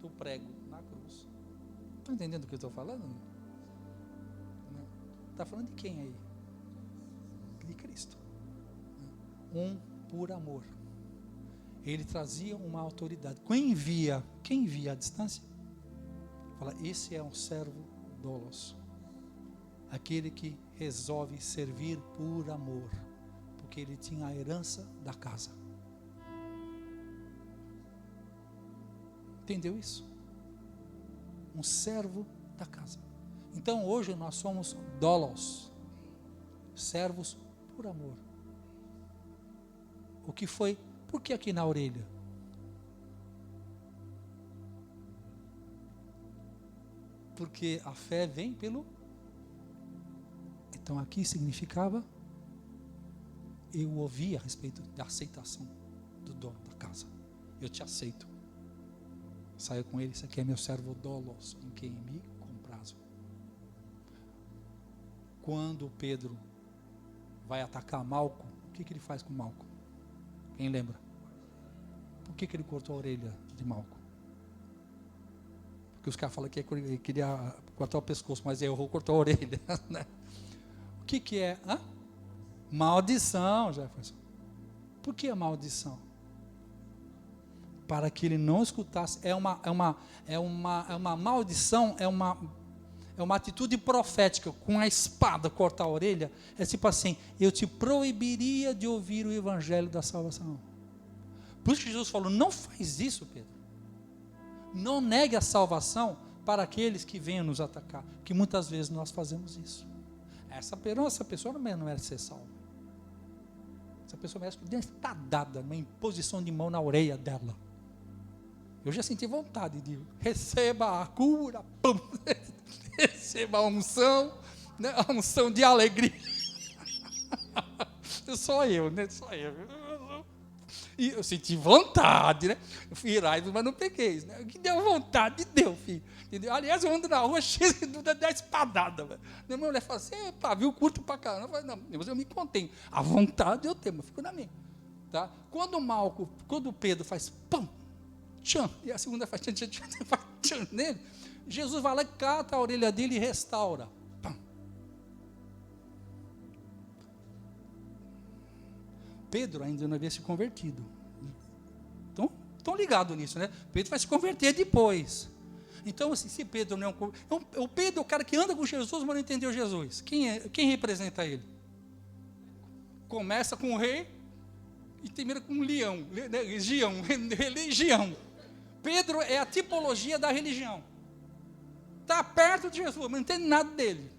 do prego na cruz. Estão entendendo o que eu estou falando? Está falando de quem aí? De Cristo. Por amor. Ele trazia uma autoridade. Quem via à distância, fala, esse é um servo doulos. Aquele que resolve servir por amor. Porque ele tinha a herança da casa. Entendeu isso? Um servo da casa. Então hoje nós somos doulos, servos por amor. O que foi? Por que aqui na orelha? Porque a fé vem pelo... Então aqui significava, eu ouvi a respeito da aceitação do dono da casa. Eu te aceito. Saio com ele, isso aqui é meu servo doulos, em quem me comprazo. Quando Pedro vai atacar Malco, o que ele faz com Malco? Quem lembra? Por que ele cortou a orelha de Malco? Porque os caras falam que ele queria cortar o pescoço, mas errou, cortou a orelha. Né? O que é? Maldição, Jefferson. Por que a maldição? Para que ele não escutasse. É uma maldição, é uma atitude profética. Com a espada cortar a orelha, é tipo assim, eu te proibiria de ouvir o evangelho da salvação. Por isso que Jesus falou, não faz isso, Pedro. Não negue a salvação para aqueles que venham nos atacar, que muitas vezes nós fazemos isso. Essa pessoa não merece ser salva. Essa pessoa merece que está dada uma imposição de mão na orelha dela. Eu já senti vontade de receba a cura, pum, receba a unção, né, a unção de alegria. Só eu, né? Só eu. E eu senti vontade, né? Eu fui irado, mas não peguei. Né? O que deu vontade, deu, filho. Entendeu? Aliás, eu ando na rua cheio de espadada. Velho. Minha mulher fala assim, pavio curto pra caramba. Eu falei, não, mas eu me contenho. A vontade eu tenho, mas fico na minha. Tá? Quando Pedro faz pão, tchan, e a segunda faz tchan, tchan, tchan, faz tchan nele, Jesus vai lá e cata a orelha dele e restaura. Pam. Pedro ainda não havia se convertido. Então, estão ligados nisso, né? Pedro vai se converter depois. Então, assim, se Pedro não é o Pedro é o cara que anda com Jesus, mas não entendeu Jesus. Quem representa ele? Começa com o rei e termina com um leão, religião. Pedro é a tipologia da religião. Está perto de Jesus, mas não entende nada dele.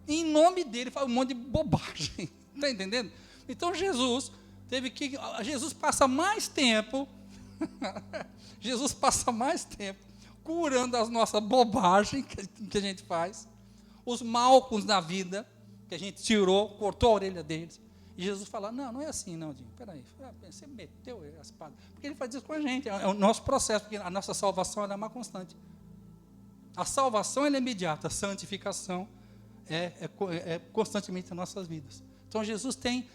Em nome dele fala um monte de bobagem. Está entendendo? Então Jesus passa mais tempo curando as nossas bobagens que a gente faz, os malcos na vida que a gente tirou, cortou a orelha deles. E Jesus fala, não é assim não, Dinho, peraí, você meteu a espada. Porque ele faz isso com a gente, é o nosso processo, porque a nossa salvação é uma constante. A salvação é imediata, a santificação é constantemente nas nossas vidas. Então Jesus tem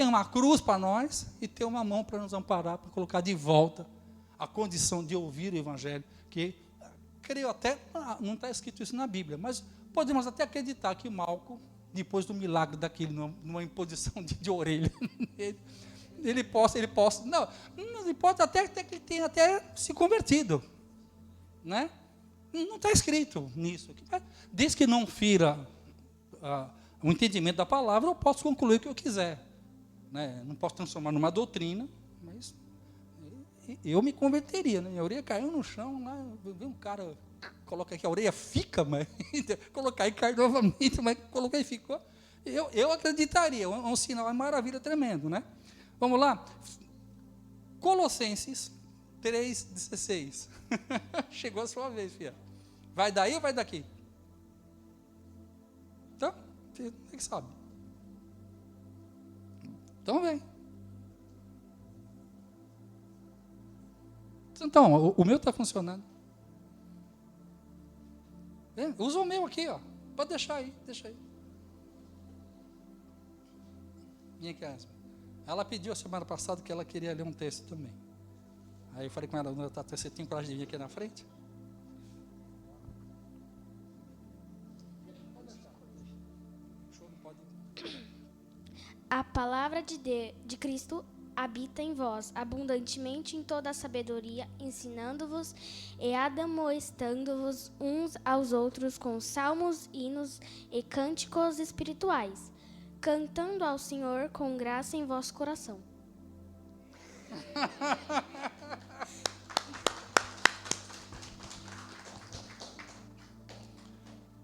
uma cruz para nós e tem uma mão para nos amparar, para colocar de volta a condição de ouvir o evangelho, que creio até, não está escrito isso na Bíblia, mas podemos até acreditar que Malco, depois do milagre daquele, numa imposição de orelha, ele pode até que ele tenha até se convertido, né? Não está escrito nisso aqui, mas desde que não fira o entendimento da palavra, eu posso concluir o que eu quiser, né? Não posso transformar numa doutrina, mas eu me converteria, né? Minha orelha caiu no chão, lá, vi um cara, coloca aqui, a orelha fica, mas colocar e cai novamente, mas coloquei e ficou. Eu acreditaria, é um sinal, é uma maravilha tremendo, né? Vamos lá? Colossenses 3,16. Chegou a sua vez, filha. Vai daí ou vai daqui? Então, você que sabe. Então vem. Então, o meu está funcionando. Usa o meu aqui, ó. Pode deixar aí, deixa aí. Minha casa. Ela pediu a semana passada que ela queria ler um texto também. Aí eu falei com ela, você tem coragem de vir aqui na frente? A palavra de Cristo habita em vós, abundantemente em toda a sabedoria, ensinando-vos e admoestando-vos uns aos outros com salmos, hinos e cânticos espirituais, cantando ao Senhor com graça em vosso coração.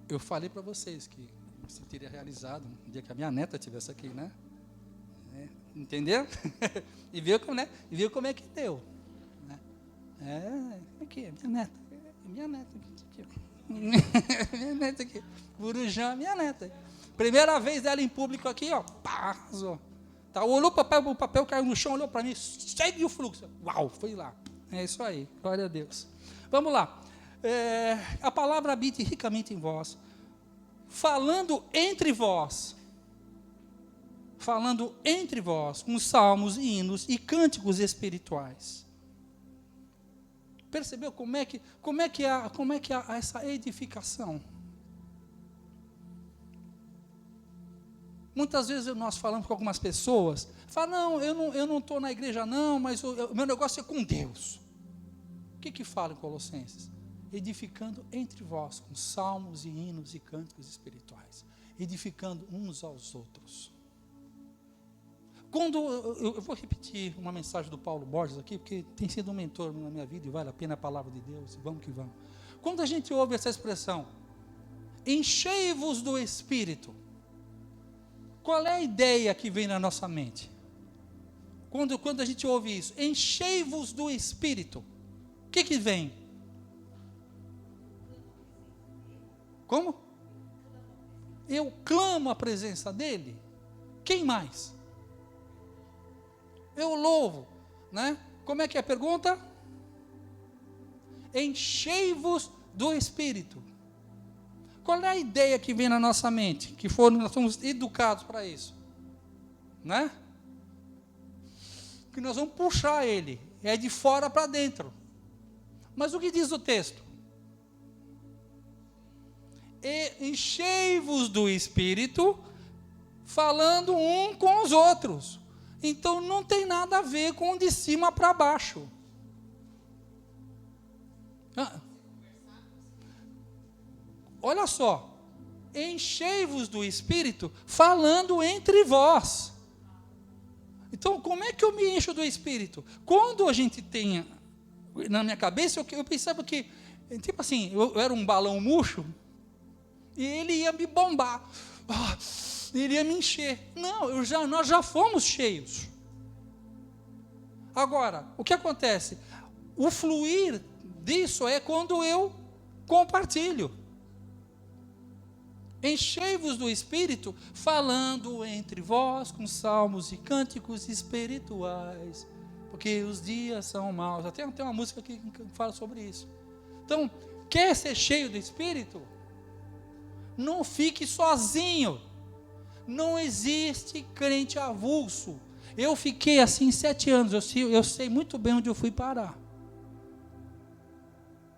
Eu falei para vocês que você teria realizado um dia que a minha neta estivesse aqui, né? Entendeu? E viu como, né? E viu como é que deu. Né? Aqui, minha neta aqui. Minha neta aqui. Burujã, minha neta. Primeira vez dela em público aqui, ó. Pá, arrasou. Tá, olhou o papel caiu no chão, olhou para mim, segue o fluxo. Uau, foi lá. É isso aí, glória a Deus. Vamos lá. A palavra habite ricamente em vós, falando entre vós, com salmos, hinos e cânticos espirituais. Percebeu como é que há essa edificação? Muitas vezes nós falamos com algumas pessoas, falam, não, eu não estou na igreja não, mas o meu negócio é com Deus. O que fala em Colossenses? Edificando entre vós, com salmos e hinos e cânticos espirituais. Edificando uns aos outros. Quando, eu vou repetir uma mensagem do Paulo Borges aqui, porque tem sido um mentor na minha vida e vale a pena a palavra de Deus, e vamos que vamos. Quando a gente ouve essa expressão, enchei-vos do Espírito, qual é a ideia que vem na nossa mente? Quando a gente ouve isso, enchei-vos do Espírito, o que vem? Como? Eu clamo a presença dEle. Quem mais? Eu louvo, né? Como é que é a pergunta? Enchei-vos do Espírito. Qual é a ideia que vem na nossa mente? Que nós somos educados para isso, né? Que nós vamos puxar ele, é de fora para dentro. Mas o que diz o texto? Enchei-vos do Espírito, falando um com os outros. Então não tem nada a ver com de cima para baixo. Olha só, enchei-vos do Espírito, falando entre vós. Então, como é que eu me encho do Espírito? Quando a gente tem, na minha cabeça, eu pensava que, tipo assim, eu era um balão murcho, e ele ia me bombar, ele ia me encher. Não, nós já fomos cheios. Agora, o que acontece? O fluir disso é quando eu compartilho. Enchei-vos do Espírito, falando entre vós com salmos e cânticos espirituais, porque os dias são maus. Até tem uma música que fala sobre isso. Então, quer ser cheio do Espírito? Não fique sozinho. Não existe crente avulso. Eu fiquei assim 7 anos, eu sei muito bem onde eu fui parar.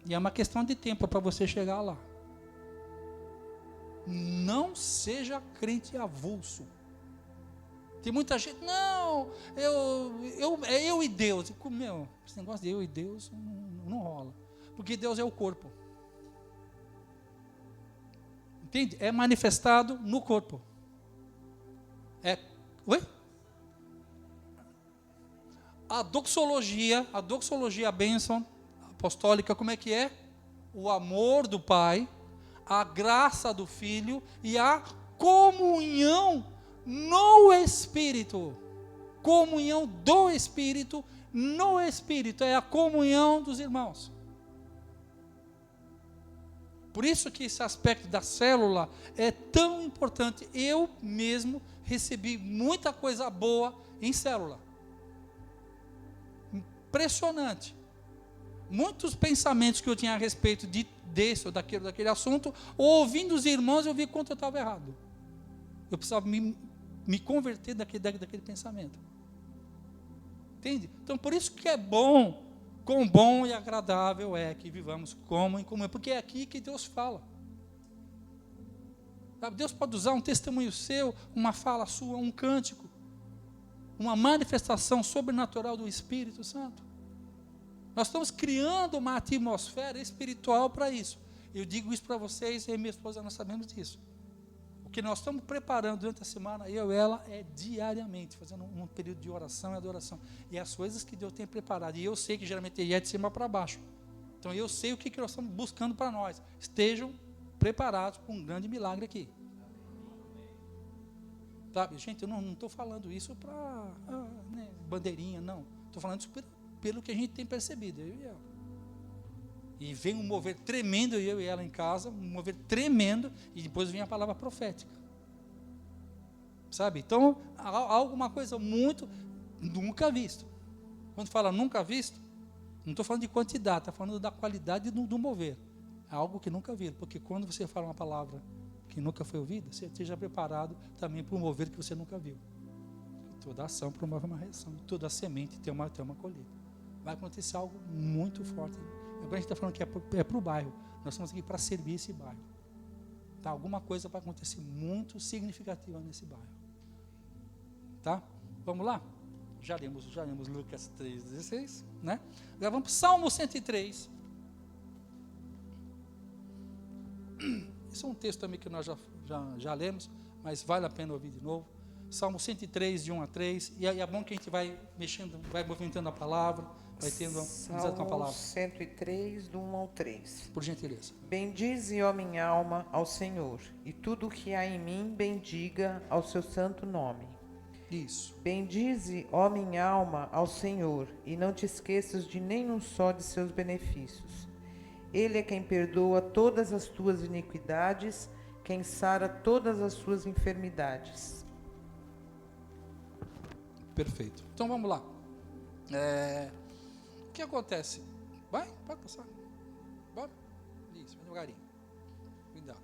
E é uma questão de tempo para você chegar lá. Não seja crente avulso. Tem muita gente, não, é eu e Deus. Meu, esse negócio de eu e Deus não rola. Porque Deus é o corpo. Entende? É manifestado no corpo. Oi? A doxologia, a bênção apostólica, como é que é? O amor do Pai, a graça do Filho e a comunhão no Espírito. Comunhão do Espírito no Espírito. É a comunhão dos irmãos. Por isso que esse aspecto da célula é tão importante. Eu mesmo recebi muita coisa boa em célula. Impressionante. muitos pensamentos que eu tinha a respeito desse ou daquele assunto, ou ouvindo os irmãos, eu vi quanto eu estava errado. Eu precisava me converter daquele pensamento. Entende? Então, por isso que é bom, quão bom e agradável é que vivamos como em comunhão, porque é aqui que Deus fala. Sabe, Deus pode usar um testemunho seu, uma fala sua, um cântico, uma manifestação sobrenatural do Espírito Santo. Nós estamos criando uma atmosfera espiritual para isso. Eu digo isso para vocês e minha esposa, nós sabemos disso. O que nós estamos preparando durante a semana, eu e ela, é diariamente, fazendo um período de oração e adoração. E as coisas que Deus tem preparado. E eu sei que geralmente é de cima para baixo. Então eu sei o que nós estamos buscando para nós. Estejam preparados para um grande milagre aqui. Sabe, gente, eu não estou falando isso para bandeirinha, não. Estou falando isso pelo que a gente tem percebido, eu e ela. E vem um mover tremendo, eu e ela em casa, um mover tremendo, e depois vem a palavra profética. Sabe? Então, há alguma coisa muito nunca visto. Quando fala nunca visto, não estou falando de quantidade, estou falando da qualidade do mover. É algo que nunca viram, porque quando você fala uma palavra que nunca foi ouvida, você esteja preparado também para um mover que você nunca viu. Toda ação promove uma reação, toda semente tem uma colheita. Vai acontecer algo muito forte. Agora a gente está falando que é para o bairro. Nós estamos aqui para servir esse bairro. Tá? Alguma coisa vai acontecer muito significativa nesse bairro. Tá? Vamos lá? Já lemos Lucas 3,16, né? Agora vamos para o Salmo 103. Esse é um texto também que nós já lemos, mas vale a pena ouvir de novo. Salmo 103, de 1 a 3. E aí é bom que a gente vai mexendo, vai movimentando a palavra, vai tendo uma palavra. Salmo 103, do 1 ao 3. Por gentileza. Bendize, ó minha alma, ao Senhor, e tudo o que há em mim bendiga ao seu santo nome. Isso. Bendize, ó minha alma, ao Senhor, e não te esqueças de nenhum só de seus benefícios. Ele é quem perdoa todas as tuas iniquidades, quem sara todas as suas enfermidades. Perfeito. Então vamos lá. O que acontece? Vai, pode passar. Bora. Isso, vai devagarinho. Cuidado.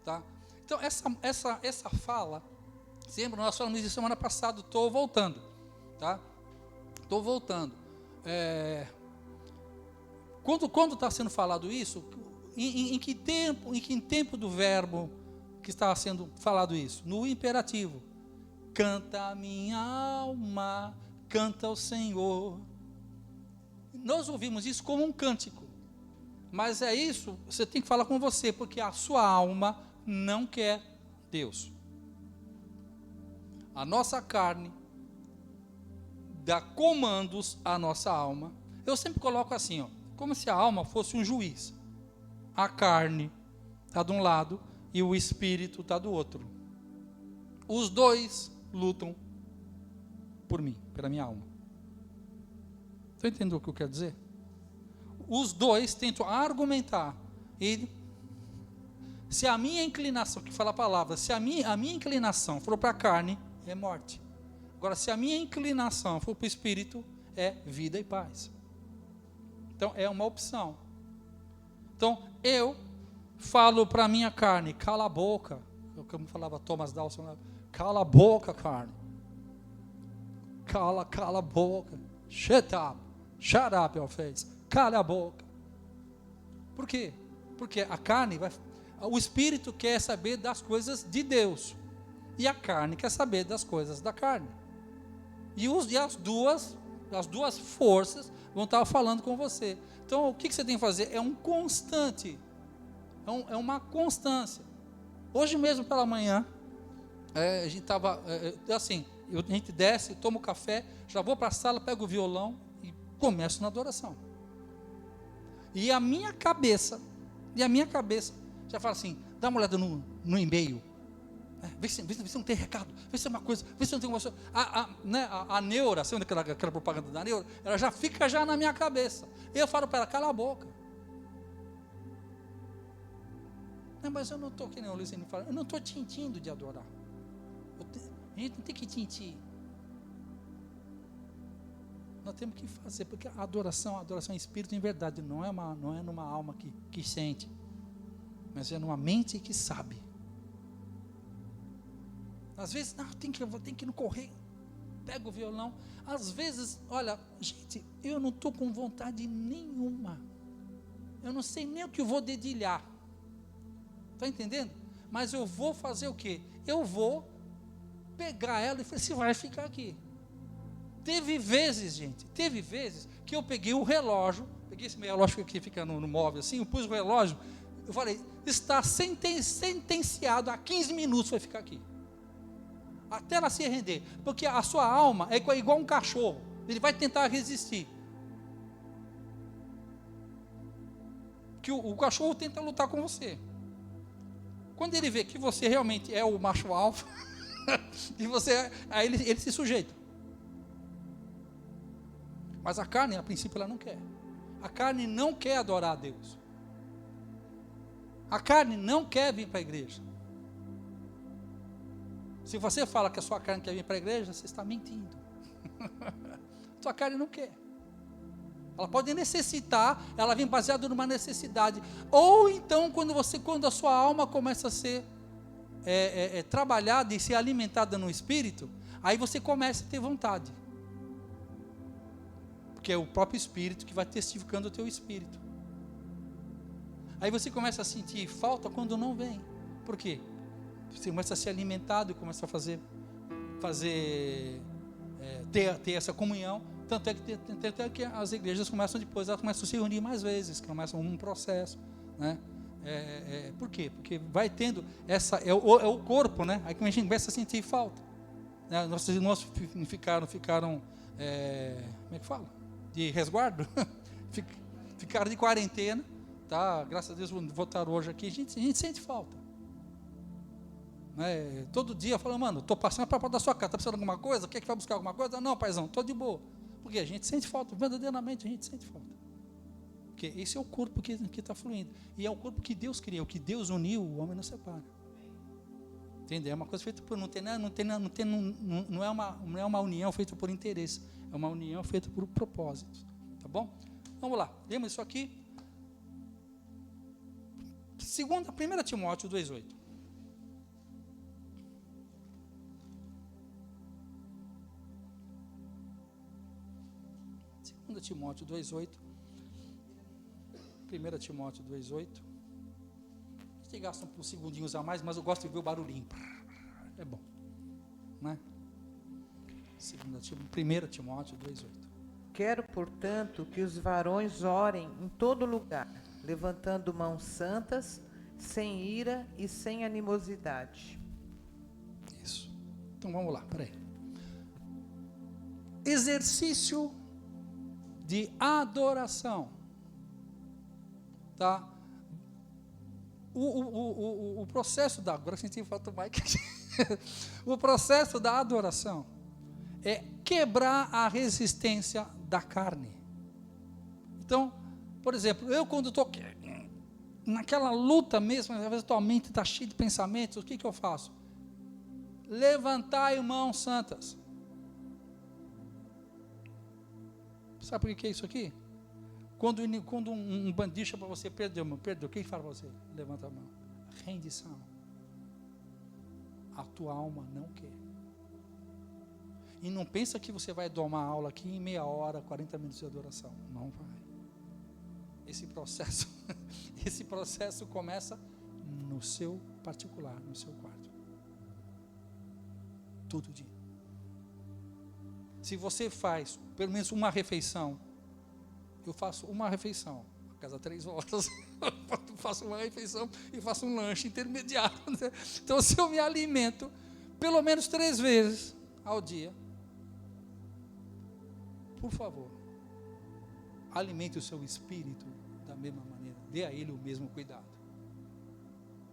Tá? Então essa fala, sempre nós falamos isso semana passada, estou voltando. Tá? Estou voltando. Quando está sendo falado isso, em que tempo do verbo que está sendo falado isso? No imperativo. Canta a minha alma, canta ao Senhor. Nós ouvimos isso como um cântico. Mas é isso, você tem que falar com você, porque a sua alma não quer Deus. A nossa carne dá comandos à nossa alma. Eu sempre coloco assim, ó, como se a alma fosse um juiz. A carne está de um lado e o espírito está do outro. Os dois lutam por mim, pela minha alma. Você entendeu o que eu quero dizer? Os dois tentam argumentar. E se a minha inclinação, que fala a palavra, se a minha inclinação for para a carne, é morte. Agora, se a minha inclinação for para o espírito, é vida e paz. Então, é uma opção. Então, eu falo para a minha carne, cala a boca. Como falava Thomas Dawson, cala a boca, carne. Cala a boca. Shut up, your face. Cala a boca. Por quê? Porque a carne, o espírito quer saber das coisas de Deus. E a carne quer saber das coisas da carne. E as duas forças vão estar falando com você. Então, o que você tem que fazer? É um constante. É uma constância. Hoje mesmo pela manhã, a gente estava, assim, a gente desce, toma o café, já vou para a sala, pego o violão e começo na adoração. E a minha cabeça já fala assim, dá uma olhada no e-mail, vê se não tem recado, vê se é uma coisa, vê se não tem uma coisa. A neura, sabe aquela propaganda da neura? Ela já fica já na minha cabeça. Eu falo para ela, cala a boca. Não, mas eu não estou, que nem o Luciano fala, eu não estou tintindo de adorar. A gente não tem que tintir. Nós temos que fazer, porque a adoração é espírito em verdade, não é numa alma que sente, mas é numa mente que sabe. Às vezes, não, eu tenho que ir no correio, pega o violão. Às vezes, olha, gente, eu não estou com vontade nenhuma, eu não sei nem o que eu vou dedilhar, está entendendo? Mas eu vou fazer o quê? Eu vou pegar ela e falei, você vai ficar aqui. Teve vezes que eu peguei o relógio, peguei esse meu relógio que fica no móvel assim, eu pus o relógio, eu falei, está sentenciado a 15 minutos vai ficar aqui. Até ela se render, porque a sua alma é igual um cachorro, ele vai tentar resistir. Que o cachorro tenta lutar com você. Quando ele vê que você realmente é o macho alfa, e aí ele se sujeita. Mas a carne, a princípio, ela não quer. A carne não quer adorar a Deus. A carne não quer vir para a igreja. Se você fala que a sua carne quer vir para a igreja, você está mentindo. Sua carne não quer. Ela pode necessitar, ela vem baseada numa necessidade. Ou então, quando a sua alma começa a ser trabalhada e ser alimentada no Espírito, aí você começa a ter vontade. Porque é o próprio Espírito que vai testificando o teu Espírito. Aí você começa a sentir falta quando não vem. Por quê? Você começa a ser alimentado e começa a ter essa comunhão. Tanto é que as igrejas começam depois, elas começam a se reunir mais vezes, começam um processo, né? Por quê? Porque vai tendo é o corpo, né? Aí a gente começa a sentir falta, né? Nossos irmãos ficaram como é que fala? De resguardo, ficaram de quarentena, tá? Graças a Deus voltaram hoje aqui, a gente sente falta. Né? Todo dia fala, mano, estou passando para a porta da sua casa, está precisando de alguma coisa? Quer que vai buscar alguma coisa? Não, paizão, estou de boa. Porque a gente sente falta, verdadeiramente a gente sente falta. Porque esse é o corpo que está fluindo. E é o corpo que Deus criou, o que Deus uniu, o homem não separa. Entendeu? É uma coisa feita por, não é uma união feita por interesse, é uma união feita por propósitos. Tá bom? Vamos lá, lemos isso aqui. 1 Timóteo 2,8. 2 Timóteo 2,8. 1 Timóteo 2,8. A gente gasta uns segundinhos a mais, mas eu gosto de ver o barulhinho. É bom, né? 1 Timóteo 2,8. Quero, portanto, que os varões orem em todo lugar, levantando mãos santas, sem ira e sem animosidade. Isso. Então vamos lá, peraí. Exercício de adoração. Tá? O processo da... Agora a gente falta mais que o processo da adoração é quebrar a resistência da carne. Então, por exemplo, eu quando estou naquela luta mesmo, às vezes a tua mente está cheia de pensamentos, o que eu faço? Levantai mãos santas. Sabe por que é isso aqui? Quando um bandido chama para você, perdeu, quem fala para você? Levanta a mão. Rendição. A tua alma não quer. E não pensa que você vai dar uma aula aqui em meia hora, 40 minutos de adoração. Não vai. Esse processo começa no seu particular, no seu quarto. Todo dia. Se você faz pelo menos uma refeição, eu faço uma refeição, a cada 3 horas, eu faço uma refeição e faço um lanche intermediário. Né? Então, se eu me alimento pelo menos 3 vezes ao dia, por favor, alimente o seu espírito da mesma maneira, dê a ele o mesmo cuidado,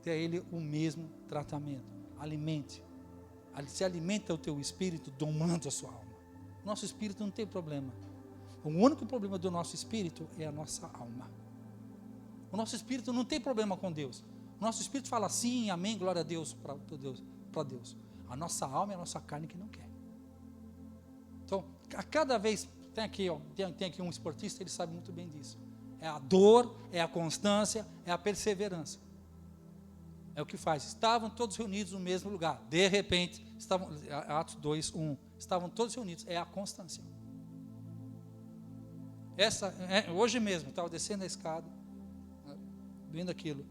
dê a ele o mesmo tratamento, alimente, se alimenta o teu espírito domando a sua alma. Nosso espírito não tem problema. O único problema do nosso espírito é a nossa alma. O nosso espírito não tem problema com Deus. O nosso espírito fala sim, amém, glória a Deus, para Deus. A nossa alma é a nossa carne que não quer. Então, a cada vez, Tem aqui, ó, tem aqui um esportista, ele sabe muito bem disso. É a dor, é a constância, é a perseverança. É o que faz. Estavam todos reunidos no mesmo lugar. De repente, Atos 2, 1. Estavam todos reunidos. É a constância. Hoje mesmo, estava descendo a escada, vendo aquilo.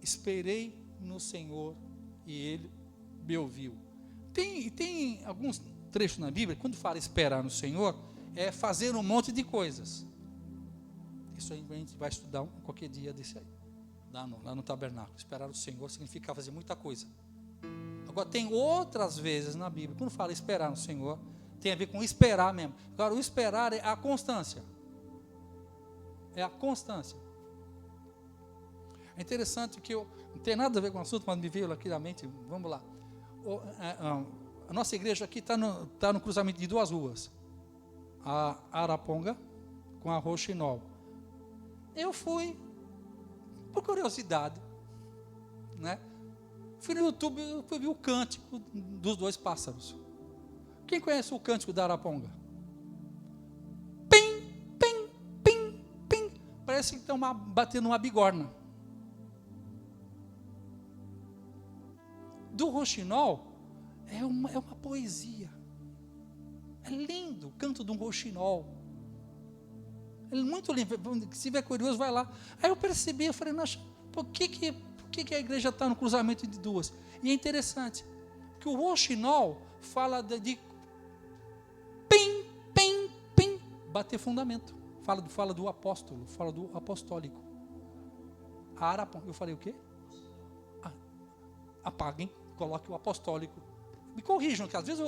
Esperei no Senhor e Ele me ouviu. Tem alguns trechos na Bíblia, quando fala esperar no Senhor, é fazer um monte de coisas. Isso aí a gente vai estudar qualquer dia desse aí. Lá no tabernáculo. Esperar o Senhor significa fazer muita coisa. Agora, tem outras vezes na Bíblia, quando fala esperar no Senhor, tem a ver com esperar mesmo. Agora, o esperar é a constância. É a constância. É interessante que não tem nada a ver com o assunto, mas me veio aqui na mente. Vamos lá. A nossa igreja aqui está no cruzamento de duas ruas. A Araponga com a Roxinol. Eu fui, por curiosidade, né? Fui no YouTube e fui ver o cântico dos dois pássaros. Quem conhece o cântico da Araponga? Pim, pim, pim, pim. Parece que estão batendo uma bigorna. Do Roxinol é uma poesia. É lindo o canto do Roxinol. É muito lindo. Se tiver curioso, vai lá. Aí eu percebi, eu falei, nossa, por que a igreja está no cruzamento de duas? E é interessante, que o Roxinol fala de pim, pim, pim, bater fundamento. Fala do apóstolo, fala do apostólico. A Araponga, eu falei o quê? Apaguem, coloque o apostólico. Me corrijam, que às vezes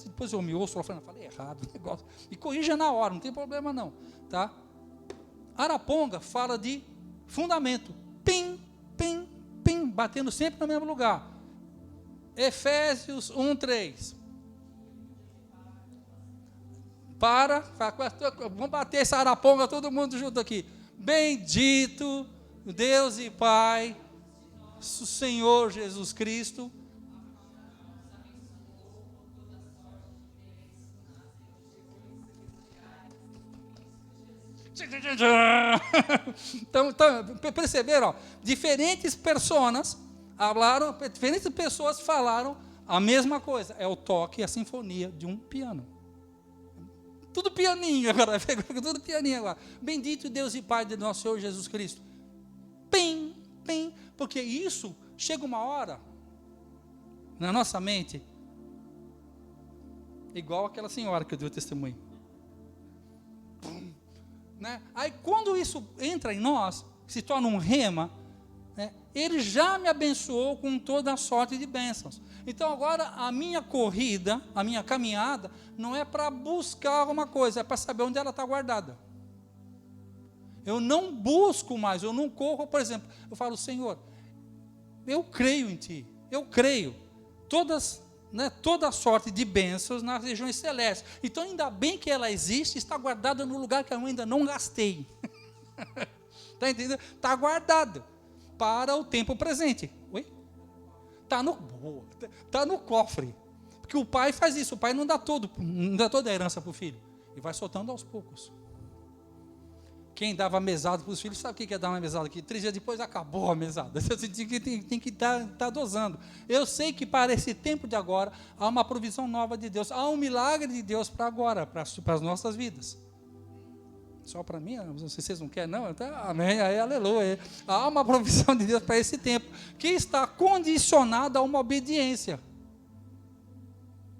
depois eu me ouço falei errado o negócio. Me corrija na hora, não tem problema não, tá? Araponga fala de fundamento. Pim, pim, pim, batendo sempre no mesmo lugar. Efésios 1:3. Vamos bater essa Araponga todo mundo junto aqui. Bendito Deus e Pai, o Senhor Jesus Cristo. Então, perceberam? Ó, diferentes pessoas falaram a mesma coisa. É o toque e a sinfonia de um piano. Tudo pianinho agora. Tudo pianinho agora. Bendito Deus e Pai de nosso Senhor Jesus Cristo. Pim, pim. Porque isso chega uma hora na nossa mente, igual aquela senhora que eu dei o testemunho. Né? Aí quando isso entra em nós, se torna um rema, né? Ele já me abençoou com toda a sorte de bênçãos. Então agora a minha corrida, a minha caminhada, não é para buscar alguma coisa, é para saber onde ela está guardada. Eu não busco mais, eu não corro, por exemplo, eu falo, Senhor, eu creio em Ti, eu creio, toda a sorte de bênçãos nas regiões celestes. Então, ainda bem que ela existe, está guardada no lugar que eu ainda não gastei. Está entendendo? Está guardado para o tempo presente. Oi? Está no cofre. Porque o pai faz isso, o pai não dá toda a herança para o filho. E vai soltando aos poucos. Quem dava mesada para os filhos, sabe o que é dar uma mesada aqui? 3 dias depois acabou a mesada. Você tem que estar dosando. Eu sei que para esse tempo de agora, há uma provisão nova de Deus. Há um milagre de Deus para agora, para as nossas vidas. Só para mim? Não sei se vocês não querem, não? Então, amém, aí, aleluia. Há uma provisão de Deus para esse tempo, que está condicionada a uma obediência.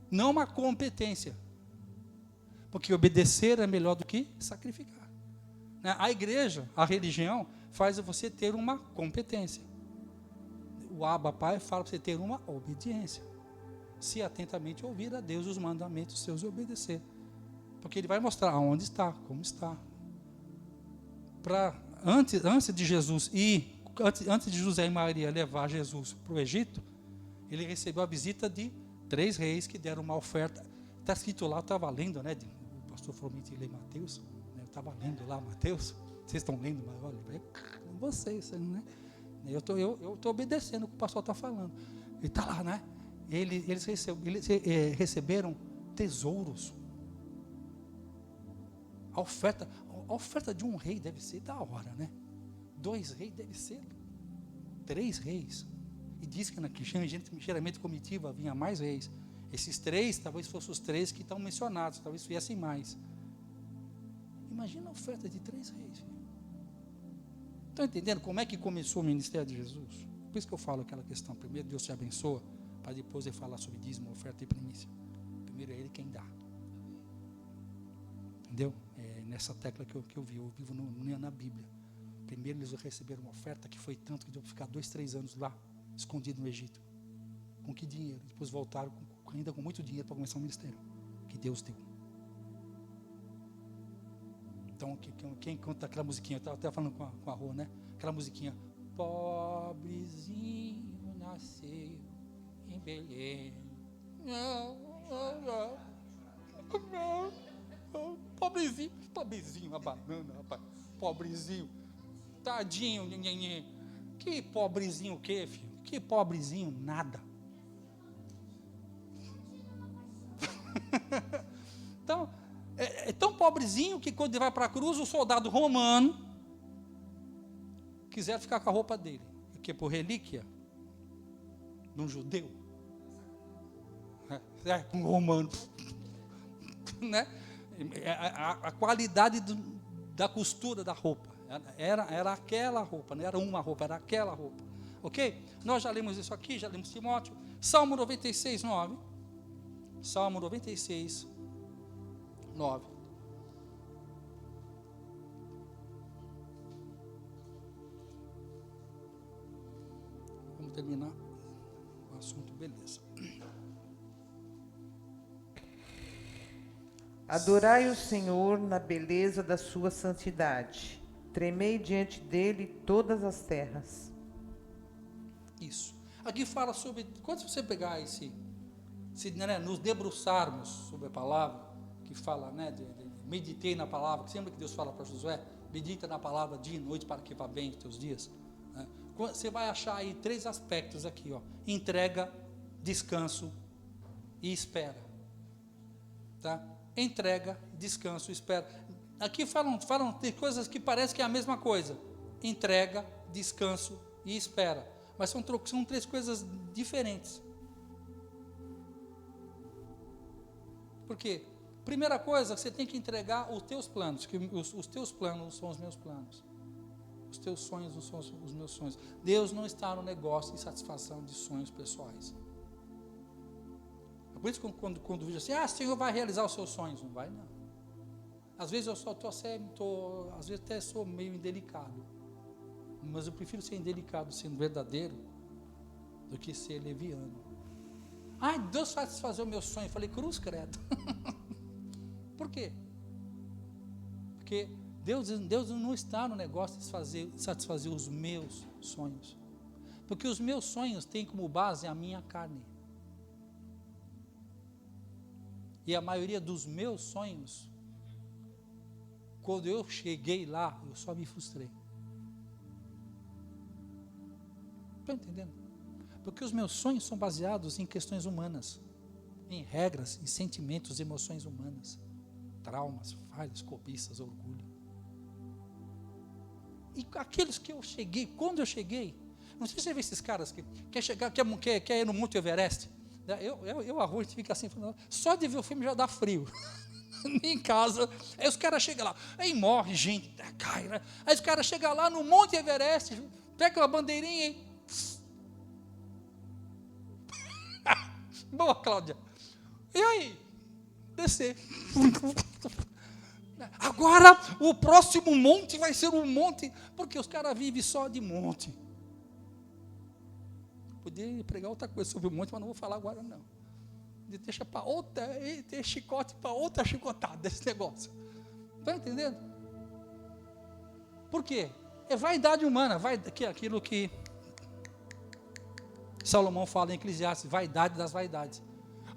Não uma competência. Porque obedecer é melhor do que sacrificar. A igreja, a religião, faz você ter uma competência. O Abba Pai fala para você ter uma obediência. Se atentamente ouvir a Deus os mandamentos seus e obedecer. Porque Ele vai mostrar aonde está, como está. Antes de Jesus antes de José e Maria levar Jesus para o Egito, ele recebeu a visita de 3 reis que deram uma oferta. Está escrito lá, eu estava lendo, né? O pastor falou que lê Mateus. Eu estava lendo lá, Mateus. Vocês estão lendo, mas olha, vocês, né? Eu estou obedecendo o que o pastor está falando. Ele está lá, né? Eles receberam tesouros. A oferta de um rei deve ser da hora, né? 2 reis deve ser 3 reis. E diz que na geralmente comitiva vinha mais reis. Esses 3 talvez fossem os 3 que estão mencionados, talvez viessem mais. Imagina a oferta de 3 reis. Filho. Estão entendendo como é que começou o ministério de Jesus? Por isso que eu falo aquela questão. Primeiro Deus te abençoa, para depois ele falar sobre dízimo, oferta e primícia. Primeiro é Ele quem dá. Entendeu? É nessa tecla que eu vivo na Bíblia. Primeiro eles receberam uma oferta que foi tanto que deu para ficar 2, 3 anos lá, escondido no Egito. Com que dinheiro? Depois voltaram ainda com muito dinheiro para começar o ministério. Que Deus deu. Então, quem canta aquela musiquinha, eu estava até falando com a Rô, né? Aquela musiquinha. Pobrezinho nasceu em Belém. Pobrezinho, a banana, rapaz. Pobrezinho. Tadinho, nhenhenhen. Que pobrezinho o quê, filho? Que pobrezinho, nada. Então, é tão pobrezinho que quando ele vai para a cruz, o soldado romano quiser ficar com a roupa dele. Porque por relíquia de um judeu. Um romano. Né? A qualidade da costura da roupa. Era aquela roupa, não era uma roupa, era aquela roupa. Ok? Nós já lemos isso aqui, já lemos Timóteo. Salmo 96, 9. Salmo 96, 9. Vamos terminar o assunto, beleza. Adorai o Senhor na beleza da sua santidade. Tremei diante dele todas as terras. Isso. Aqui fala sobre, quando você pegar nos debruçarmos sobre a palavra, que fala, né, meditei na palavra, que sempre que Deus fala para Josué, medita na palavra dia e noite para que vá bem os teus dias. Né? Você vai achar aí 3 aspectos aqui, ó: entrega, descanso e espera. Tá? Entrega, descanso, espera. Aqui falam de coisas que parece que é a mesma coisa: entrega, descanso e espera. Mas são 3 coisas diferentes. Por quê? Primeira coisa, você tem que entregar os teus planos, que os teus planos não são os meus planos. Os teus sonhos não são os meus sonhos. Deus não está no negócio de satisfação de sonhos pessoais. É por isso que quando diz assim, Senhor vai realizar os seus sonhos. Não vai, não. Às vezes eu só às vezes até sou meio indelicado. Mas eu prefiro ser indelicado sendo verdadeiro do que ser leviano. Deus vai satisfazer o meu sonho. Eu falei, cruz credo. Por quê? Porque Deus não está no negócio de satisfazer os meus sonhos. Porque os meus sonhos têm como base a minha carne. E a maioria dos meus sonhos, quando eu cheguei lá, eu só me frustrei. Estão entendendo? Porque os meus sonhos são baseados em questões humanas, em regras, em sentimentos, emoções humanas, traumas, falhas, cobiças, orgulho. E aqueles que eu cheguei, quando eu cheguei, não sei se você vê esses caras que quer ir no Monte Everest. Eu a Rua, a gente fica assim, falando, só de ver o filme já dá frio. Em casa, aí os caras chegam lá, aí morre gente, cai, né? Aí os caras chegam lá no Monte Everest, pega uma bandeirinha, hein? Boa, Cláudia. E aí? Descer. Agora o próximo monte vai ser um monte, porque os caras vivem só de monte. Podia pregar outra coisa sobre o monte, mas não vou falar agora não. Deixa para outra, tem chicote para outra chicotada desse negócio. Está entendendo? Por quê? É vaidade humana, aquilo que Salomão fala em Eclesiastes, vaidade das vaidades.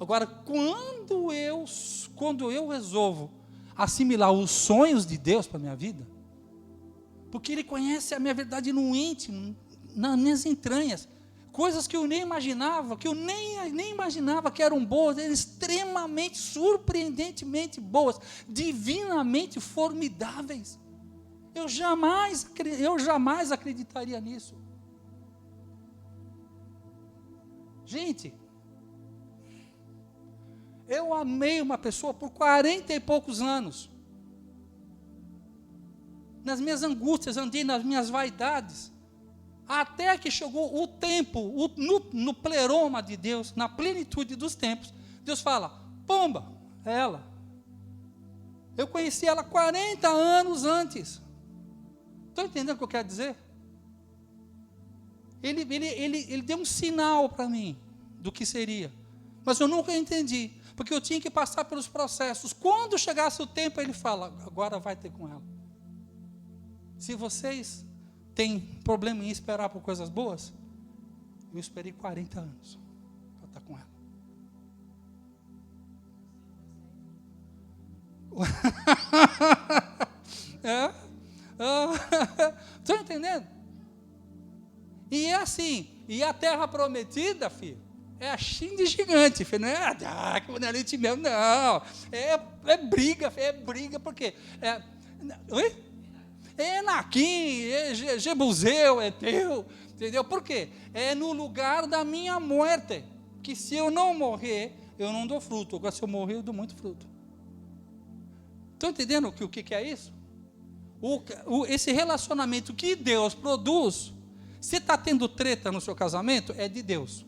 Agora, quando eu resolvo assimilar os sonhos de Deus para a minha vida, porque Ele conhece a minha verdade no íntimo, nas minhas entranhas. Coisas que eu nem imaginava, que eu nem imaginava que eram boas, eram extremamente, surpreendentemente boas, divinamente formidáveis. Eu jamais acreditaria nisso. Gente, eu amei uma pessoa por 40 e poucos anos. Nas minhas angústias, andei nas minhas vaidades. Até que chegou o tempo, no pleroma de Deus, na plenitude dos tempos, Deus fala, pomba, é ela. Eu conheci ela 40 anos antes. Estão entendendo o que eu quero dizer? Ele deu um sinal para mim do que seria. Mas eu nunca entendi, porque eu tinha que passar pelos processos. Quando chegasse o tempo, ele fala, agora vai ter com ela. Se vocês têm problema em esperar por coisas boas, eu esperei 40 anos para estar com ela. Estão entendendo? E é assim, e a terra prometida, filho, é a China de gigante, filho, não é que bonito mesmo, não, é briga, porque é Enaquim, é Jebuseu, é teu, entendeu? Por quê? É no lugar da minha morte, que se eu não morrer, eu não dou fruto, agora se eu morrer, eu dou muito fruto. Estão entendendo o que é isso? Esse relacionamento que Deus produz, se está tendo treta no seu casamento, é de Deus.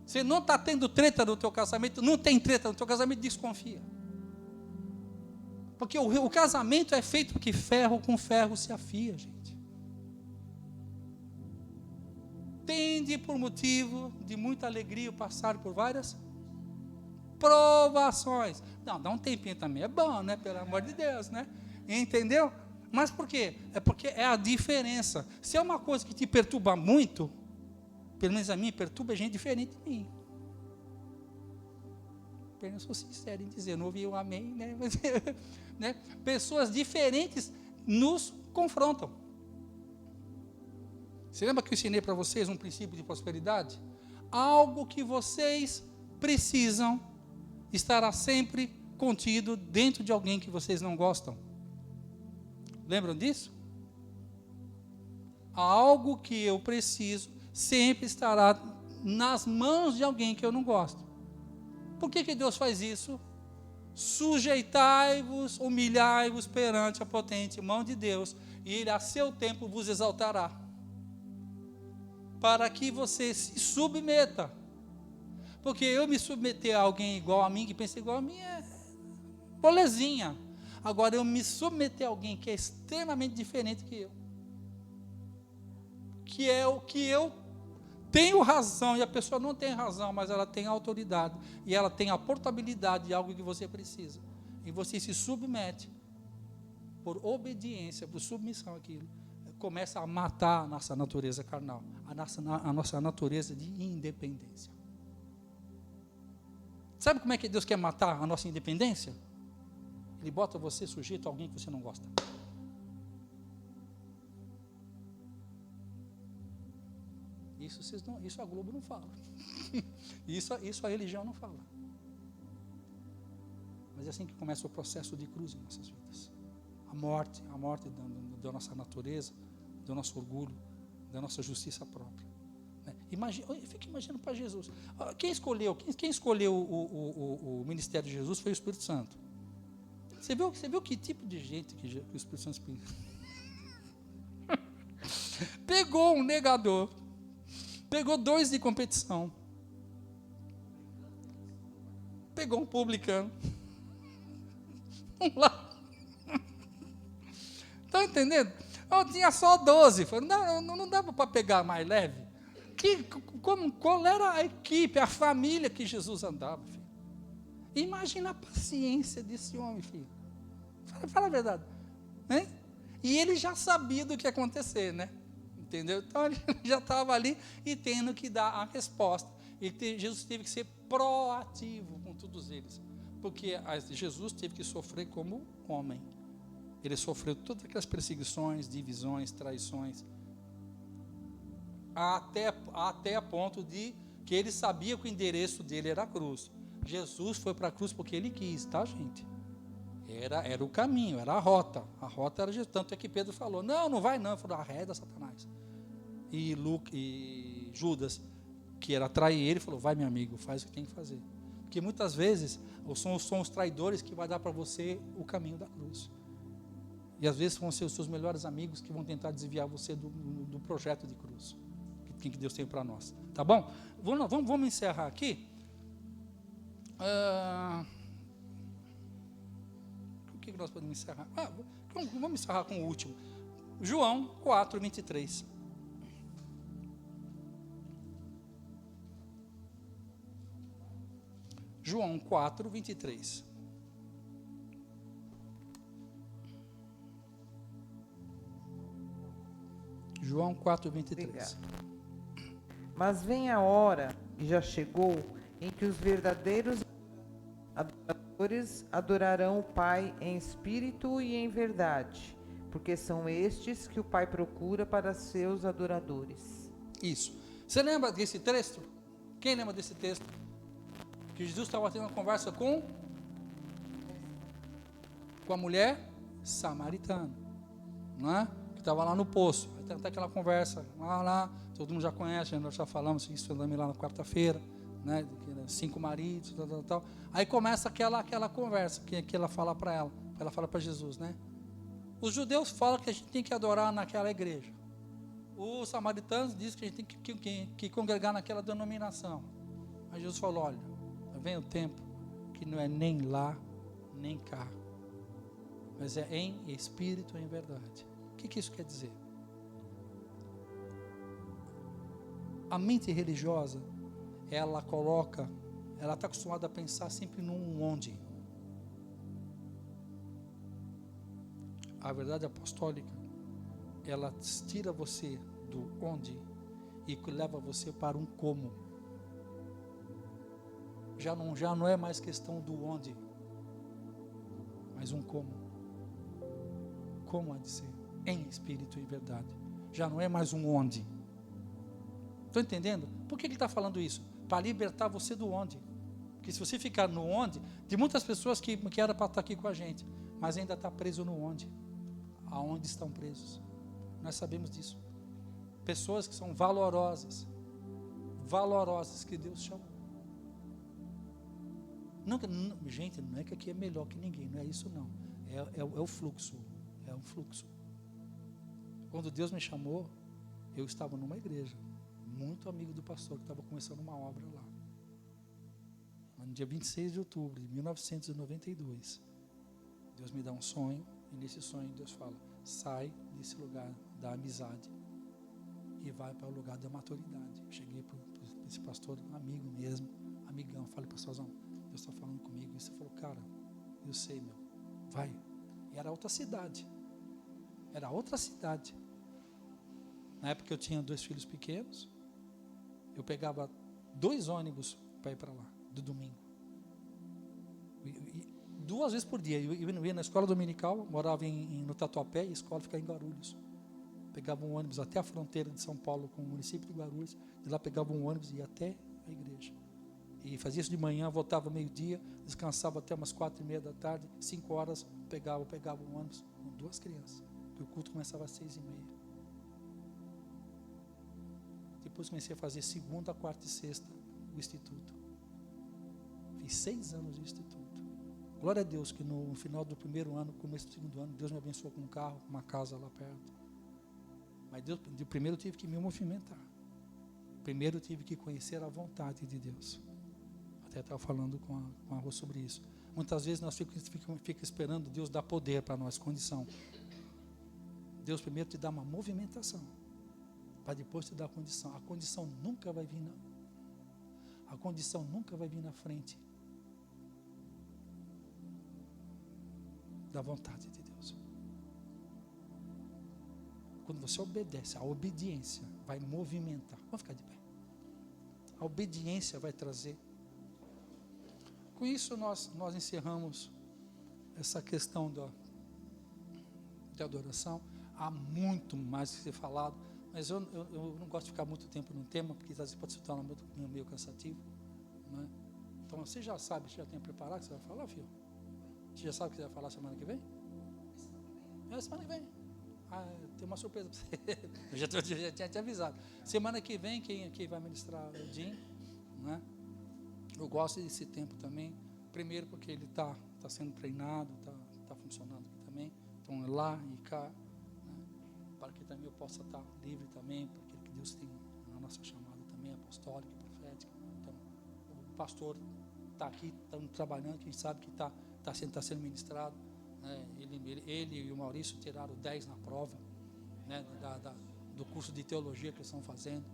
Se não está tendo treta no teu casamento, não tem treta no teu casamento, desconfia. Porque o casamento é feito porque ferro com ferro se afia, gente. Tende por motivo de muita alegria passar por várias provações. Não, dá um tempinho também, é bom, né? Pelo amor de Deus, né? Entendeu? Mas por quê? É porque é a diferença. Se é uma coisa que te perturba muito, pelo menos a mim perturba gente diferente de mim. Eu sou sincero em dizer, não ouvi o amém, né? Mas, né? Pessoas diferentes nos confrontam. Você lembra que eu ensinei para vocês um princípio de prosperidade? Algo que vocês precisam estará sempre contido dentro de alguém que vocês não gostam. Lembram disso? Algo que eu preciso sempre estará nas mãos de alguém que eu não gosto. Por que Deus faz isso? Sujeitai-vos, humilhai-vos perante a potente mão de Deus, e Ele a seu tempo vos exaltará. Para que você se submeta. Porque eu me submeter a alguém igual a mim, que pensa igual a mim, é molezinha. Agora, eu me submeter a alguém que é extremamente diferente que eu, que é o que eu tenho razão, e a pessoa não tem razão, mas ela tem autoridade, e ela tem a portabilidade de algo que você precisa, e você se submete, por obediência, por submissão àquilo, começa a matar a nossa natureza carnal, a nossa natureza de independência. Sabe como é que Deus quer matar a nossa independência? Ele bota você sujeito a alguém que você não gosta. Isso a Globo não fala. Isso a religião não fala. Mas é assim que começa o processo de cruz em nossas vidas. A morte da nossa natureza, do nosso orgulho, da nossa justiça própria. Eu fico imaginando para Jesus. Quem escolheu o ministério de Jesus foi o Espírito Santo. Você viu que tipo de gente que o Espírito Santo pegou um negador, pegou 2 de competição, pegou um publicano, lá. Estão entendendo? Eu tinha só 12. Não dava para pegar mais leve. Qual era a equipe, a família que Jesus andava, filho? Imagina a paciência desse homem, filho. Fala a verdade. Né? E ele já sabia do que ia acontecer, né? Entendeu? Então ele já estava ali e tendo que dar a resposta. Jesus teve que ser proativo com todos eles. Porque Jesus teve que sofrer como homem. Ele sofreu todas aquelas perseguições, divisões, traições. até a ponto de que ele sabia que o endereço dele era a cruz. Jesus foi para a cruz porque ele quis, tá, gente? Era o caminho, era a rota. A rota era Jesus. Tanto é que Pedro falou: não vai não. Ele falou: arreda Satanás. E Judas, que era trair ele, falou: vai, meu amigo, faz o que tem que fazer. Porque muitas vezes são os traidores que vai dar para você o caminho da cruz. E às vezes vão ser os seus melhores amigos que vão tentar desviar você do projeto de cruz que Deus tem para nós. Tá bom? Vamos encerrar aqui. O que nós podemos encerrar? Vamos encerrar com o último. João 4, 23. João 4, 23. João 4, 23. Obrigado. Mas vem a hora, e já chegou, em que os verdadeiros adoradores adorarão o Pai em espírito e em verdade, porque são estes que o Pai procura para seus adoradores. Isso. Você lembra desse texto? Quem lembra desse texto? Que Jesus estava tendo uma conversa com a mulher samaritana, não é? Que estava lá no poço. Aí tem até aquela conversa lá, todo mundo já conhece, nós já falamos isso também lá na quarta-feira, né? 5 maridos, tal. Aí começa aquela conversa que ela fala para ela fala para Jesus, né? Os judeus falam que a gente tem que adorar naquela igreja. Os samaritanos dizem que a gente tem que congregar naquela denominação. Aí Jesus falou: olha, vem o tempo que não é nem lá, nem cá, mas é em espírito e em verdade. O que isso quer dizer? A mente religiosa, ela está acostumada a pensar sempre num onde. A verdade apostólica, ela tira você do onde e leva você para um como. Já não é mais questão do onde, mas um como. Como há de ser? Em espírito e verdade. Já não é mais um onde. Estão entendendo? Por que ele está falando isso? Para libertar você do onde. Porque se você ficar no onde, de muitas pessoas que era para estar aqui com a gente, mas ainda está preso no onde. Aonde estão presos. Nós sabemos disso. Pessoas que são valorosas, que Deus chamou. Gente, não é que aqui é melhor que ninguém, não é isso não. É o fluxo. É um fluxo. Quando Deus me chamou, eu estava numa igreja, muito amigo do pastor, que estava começando uma obra lá. No dia 26 de outubro de 1992, Deus me dá um sonho, e nesse sonho Deus fala: sai desse lugar da amizade e vai para o lugar da maturidade. Eu cheguei para esse pastor, amigo mesmo, amigão, falei: pastorzão, Deus está falando comigo. E você falou: cara, eu sei, meu, vai. E era outra cidade. Na época eu tinha 2 filhos pequenos. Eu pegava 2 ônibus para ir para lá, do domingo. E 2 vezes por dia. Eu ia na escola dominical, morava no Tatuapé, e a escola ficava em Guarulhos. Pegava um ônibus até a fronteira de São Paulo com o município de Guarulhos. De lá pegava um ônibus e ia até a igreja. E fazia isso de manhã, voltava meio-dia, descansava até umas 4:30 da tarde, 5 horas, pegava um ônibus com 2 crianças. Porque o culto começava às 6:30. Depois comecei a fazer segunda, quarta e sexta o instituto. Fiz 6 anos de instituto. Glória a Deus que no final do primeiro ano, começo do segundo ano, Deus me abençoou com um carro, uma casa lá perto. Mas Deus, de primeiro eu tive que me movimentar. Primeiro eu tive que conhecer a vontade de Deus. Até estava falando com a Rô sobre isso. Muitas vezes nós ficamos esperando Deus dar poder para nós, condição. Deus primeiro te dá uma movimentação, para depois te dar a condição. A condição nunca vai vir na frente da vontade de Deus. Quando você obedece, a obediência vai movimentar. Vamos ficar de pé. A obediência vai trazer. Com isso nós encerramos essa questão da adoração. Há muito mais que ser falado, mas eu não gosto de ficar muito tempo num tema, porque às vezes pode se tornar meio cansativo, né? Então você já sabe, você já tem preparado o que você vai falar, filho? Você já sabe o que você vai falar semana que vem? Semana que vem. Tem uma surpresa para você. Eu já tinha te avisado. Semana que vem, quem aqui vai ministrar o Jim, né? Eu gosto desse tempo também. Primeiro porque ele está sendo treinado, está funcionando aqui também. Então, lá e cá, né? Para que também eu possa estar livre também, para aquilo que Deus tem na nossa chamada também, apostólica, profética. Então, o pastor está aqui, estamos trabalhando, quem sabe que está sendo ministrado. Né? Ele e o Maurício tiraram 10 na prova, né? Do curso de teologia que eles estão fazendo.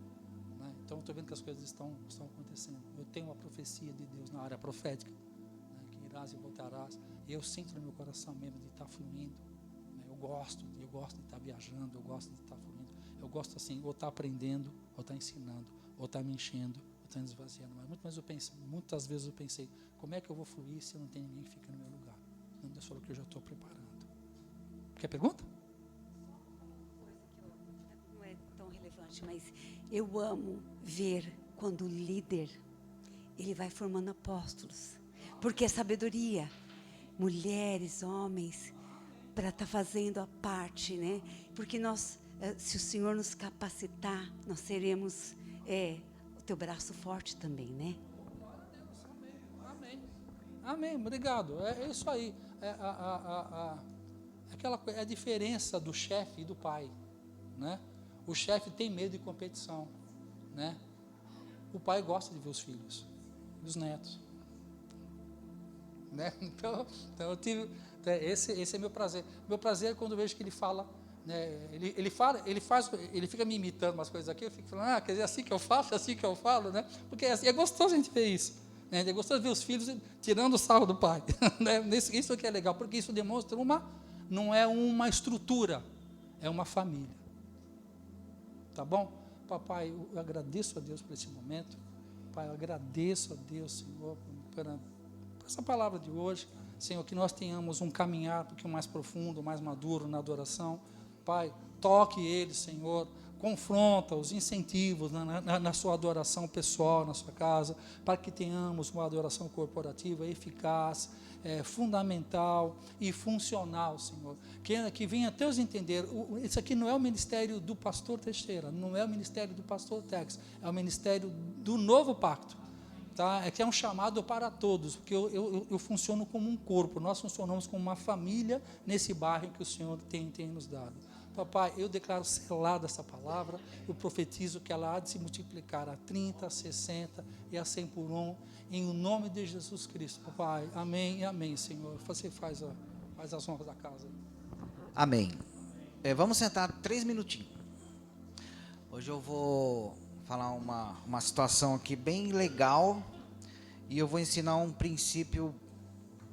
Né? Então, eu estou vendo que as coisas estão acontecendo. Eu tenho uma profecia de Deus na área profética, né? Que irás e voltarás. E eu sinto no meu coração mesmo de estar fluindo. Né? Eu gosto de estar viajando, eu gosto de estar fluindo. Eu gosto assim, ou estar aprendendo, ou estar ensinando, ou estar me enchendo, ou estar me esvaziando. Mas muitas vezes eu pensei, como é que eu vou fluir se não tem ninguém que fica no meu lugar? Não, Deus falou que eu já estou preparando. Quer pergunta? Não é tão relevante, mas eu amo ver quando o líder, ele vai formando apóstolos. Porque é sabedoria. Mulheres, homens, para estar fazendo a parte, né? Porque nós, se o Senhor nos capacitar, nós seremos o teu braço forte também, né? Amém, obrigado. É isso aí. Aquela coisa, é a diferença do chefe e do pai, né? O chefe tem medo de competição, né? O pai gosta de ver os filhos, os netos, né? Então eu tive, esse é meu prazer. Meu prazer é quando eu vejo que ele fala, né? Ele fica me imitando umas coisas aqui, eu fico falando, quer dizer, assim que eu faço, assim que eu falo, né? Porque é gostoso a gente ver isso. É gostoso ver os filhos tirando o sarro do pai. Né? Isso que é legal, porque isso demonstra não é uma estrutura, é uma família. Tá bom? Papai, eu agradeço a Deus por esse momento. Pai, eu agradeço a Deus, Senhor, por essa palavra de hoje. Senhor, que nós tenhamos um caminhar um pouquinho mais profundo, mais maduro na adoração. Pai, toque eles, Senhor. Confronta-os, incentivos na sua adoração pessoal, na sua casa, para que tenhamos uma adoração corporativa eficaz, fundamental e funcional, Senhor. Que venha até os entender, isso aqui não é o ministério do pastor Teixeira, não é o ministério do pastor Tex, é o ministério do novo pacto. Tá? É que é um chamado para todos, porque eu funciono como um corpo, nós funcionamos como uma família nesse bairro que o Senhor tem nos dado. Papai, eu declaro selada essa palavra, eu profetizo que ela há de se multiplicar a 30, a 60 e a 100 por 1, em o nome de Jesus Cristo, papai. Amém e amém, Senhor. Você faz as honras da casa. Amém. Vamos sentar 3 minutinhos. Hoje eu vou falar uma situação aqui bem legal e eu vou ensinar um princípio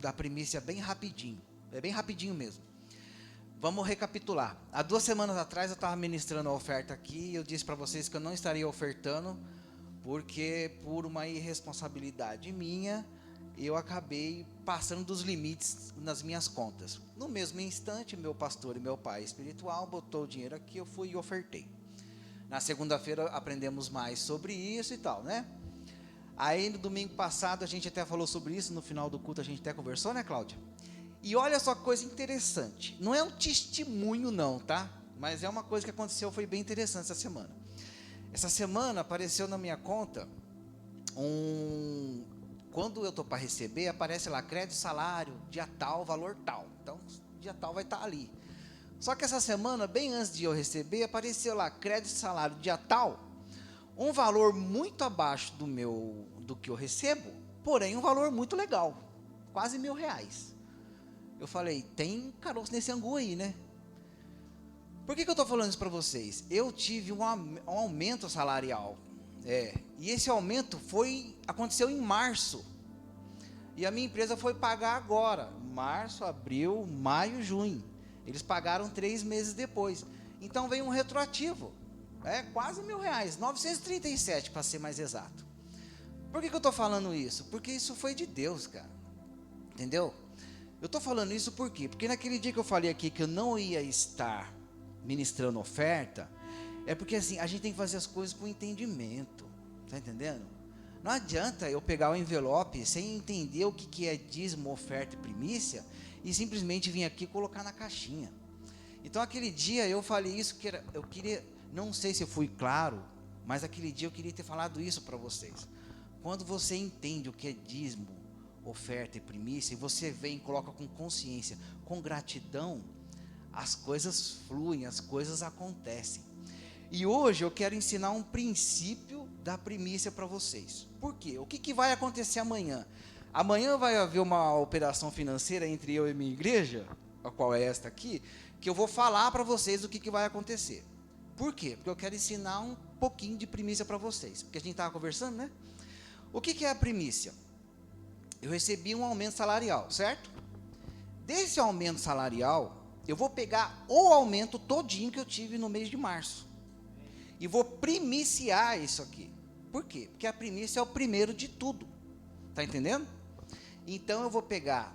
da primícia bem rapidinho. É bem rapidinho mesmo. Vamos recapitular. Há 2 semanas atrás eu estava ministrando a oferta aqui e eu disse para vocês que eu não estaria ofertando porque por uma irresponsabilidade minha eu acabei passando dos limites nas minhas contas. No mesmo instante, meu pastor e meu pai espiritual botou o dinheiro aqui, eu fui e ofertei. Na segunda-feira aprendemos mais sobre isso e tal, né? Aí no domingo passado a gente até falou sobre isso, no final do culto a gente até conversou, né, Cláudia? E olha só que coisa interessante, não é um testemunho não, tá? Mas é uma coisa que aconteceu, foi bem interessante essa semana. Essa semana apareceu na minha conta quando eu estou para receber, aparece lá, crédito, salário, dia tal, valor tal. Então, dia tal vai estar ali. Só que essa semana, bem antes de eu receber, apareceu lá, crédito, salário, dia tal, um valor muito abaixo do que eu recebo, porém um valor muito legal, quase R$1.000. Eu falei, tem caroço nesse angu aí, né? Por que eu estou falando isso para vocês? Eu tive um aumento salarial, e esse aumento aconteceu em março, e a minha empresa foi pagar agora, março, abril, maio, junho, eles pagaram 3 meses depois, então veio um retroativo, quase R$1.000, 937 para ser mais exato. Por que eu estou falando isso? Porque isso foi de Deus, cara, entendeu? Eu estou falando isso por quê? Porque naquele dia que eu falei aqui que eu não ia estar ministrando oferta, É porque assim, a gente tem que fazer as coisas com entendimento. Tá entendendo? Não adianta eu pegar o envelope sem entender o que é dízimo, oferta e primícia e simplesmente vir aqui e colocar na caixinha. Então aquele dia eu falei isso, eu queria, não sei se eu fui claro, mas aquele dia eu queria ter falado isso para vocês. Quando você entende o que é dízimo, oferta e primícia, e você vem e coloca com consciência, com gratidão, as coisas fluem, as coisas acontecem. E hoje eu quero ensinar um princípio da primícia para vocês. Por quê? O que vai acontecer amanhã? Amanhã vai haver uma operação financeira entre eu e minha igreja, a qual é esta aqui, que eu vou falar para vocês o que vai acontecer. Por quê? Porque eu quero ensinar um pouquinho de primícia para vocês. Porque a gente estava conversando, né? O que é a primícia? Eu recebi um aumento salarial, certo? Desse aumento salarial, eu vou pegar o aumento todinho que eu tive no mês de março. E vou primiciar isso aqui. Por quê? Porque a primícia é o primeiro de tudo. Está entendendo? Então eu vou pegar,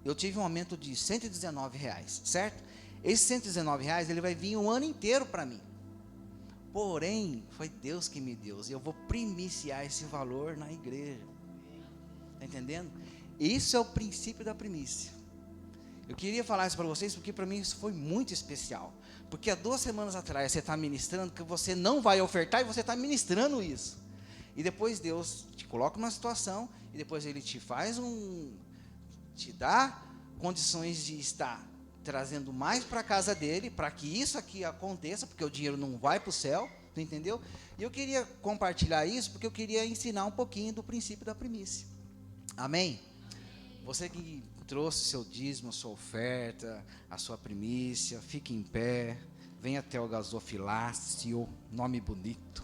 eu tive um aumento de R$119, certo? Esse R$119, ele vai vir um ano inteiro para mim. Porém, foi Deus que me deu. E eu vou primiciar esse valor na igreja. Está entendendo? Isso é o princípio da primícia. Eu queria falar isso para vocês, porque para mim isso foi muito especial. Porque há 2 semanas atrás você está ministrando que você não vai ofertar e você está ministrando isso. E depois Deus te coloca numa situação e depois Ele te faz te dá condições de estar trazendo mais para a casa dele, para que isso aqui aconteça, porque o dinheiro não vai para o céu, tu entendeu? E eu queria compartilhar isso, porque eu queria ensinar um pouquinho do princípio da primícia. Amém? Você que trouxe seu dízimo, a sua oferta, a sua primícia, fique em pé, venha até o gasofilácio, nome bonito.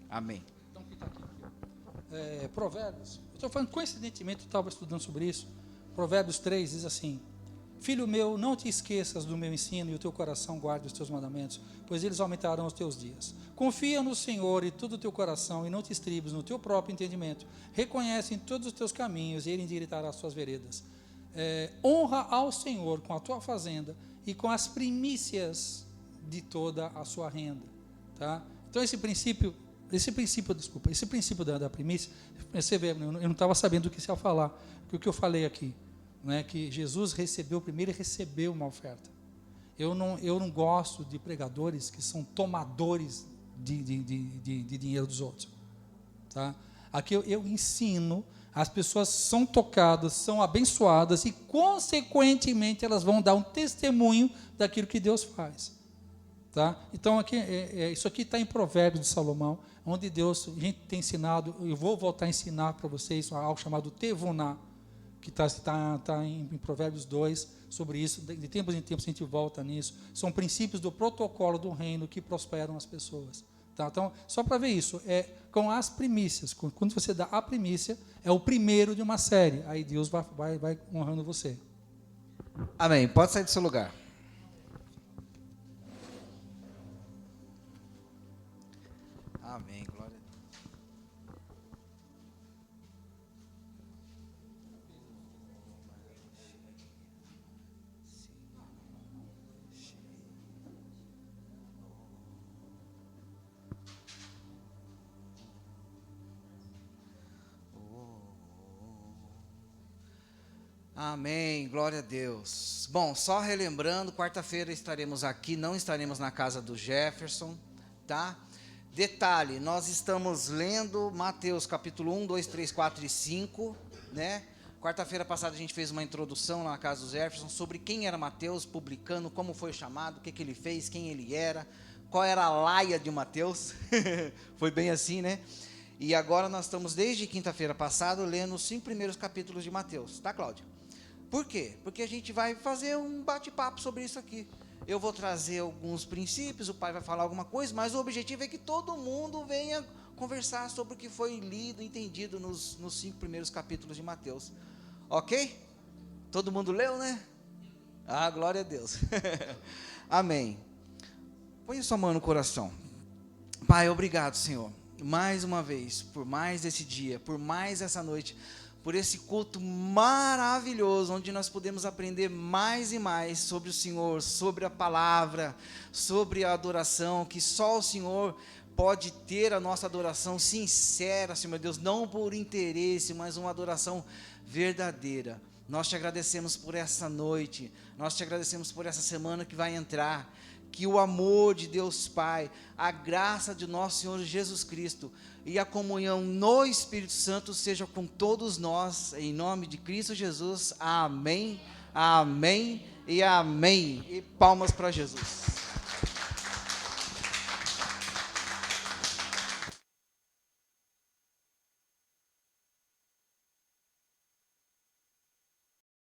Amém. Então, que está aqui, Provérbios, eu estou falando, coincidentemente, eu estava estudando sobre isso. Provérbios 3 diz assim: Filho meu, não te esqueças do meu ensino e o teu coração guarde os teus mandamentos, pois eles aumentarão os teus dias. Confia no Senhor e todo o teu coração e não te estribes no teu próprio entendimento. Reconhece em todos os teus caminhos e Ele endireitará as tuas veredas. Honra ao Senhor com a tua fazenda e com as primícias de toda a sua renda. Tá? Então esse princípio da primícia, você vê, eu não estava sabendo o que você ia falar, porque o que eu falei aqui, né, que Jesus recebeu primeiro e recebeu uma oferta. Eu não gosto de pregadores que são tomadores de dinheiro dos outros. Tá? Aqui eu ensino, as pessoas são tocadas, são abençoadas e, consequentemente, elas vão dar um testemunho daquilo que Deus faz. Tá? Então, aqui, isso aqui está em Provérbios de Salomão, onde a gente tem ensinado, eu vou voltar a ensinar para vocês algo chamado Tevuná, que está em Provérbios 2, sobre isso. De tempos em tempos a gente volta nisso. São princípios do protocolo do reino que prosperam as pessoas. Tá? Então, só para ver isso, com as primícias, quando você dá a primícia, é o primeiro de uma série, aí Deus vai honrando você. Amém, pode sair do seu lugar. Amém, glória a Deus. Amém, glória a Deus. Bom, só relembrando, quarta-feira estaremos aqui, não estaremos na casa do Jefferson, tá? Detalhe, nós estamos lendo Mateus capítulo 1, 2, 3, 4 e 5, né? Quarta-feira passada a gente fez uma introdução na casa do Jefferson sobre quem era Mateus, publicano, como foi chamado, o que ele fez, quem ele era, qual era a laia de Mateus, foi bem assim, né? E agora nós estamos desde quinta-feira passada lendo os 5 primeiros capítulos de Mateus, tá, Cláudia? Por quê? Porque a gente vai fazer um bate-papo sobre isso aqui. Eu vou trazer alguns princípios, o pai vai falar alguma coisa, mas o objetivo é que todo mundo venha conversar sobre o que foi lido, entendido nos 5 primeiros capítulos de Mateus. Ok? Todo mundo leu, né? Ah, glória a Deus. Amém. Põe sua mão no coração. Pai, obrigado, Senhor, mais uma vez, por mais esse dia, por mais essa noite. por esse culto maravilhoso, onde nós podemos aprender mais e mais sobre o Senhor, sobre a palavra, sobre a adoração, que só o Senhor pode ter a nossa adoração sincera, Senhor Deus, não por interesse, mas uma adoração verdadeira. Nós te agradecemos por essa noite, nós te agradecemos por essa semana que vai entrar, que o amor de Deus Pai, a graça de nosso Senhor Jesus Cristo e a comunhão no Espírito Santo seja com todos nós, em nome de Cristo Jesus. Amém, amém e amém. E palmas para Jesus.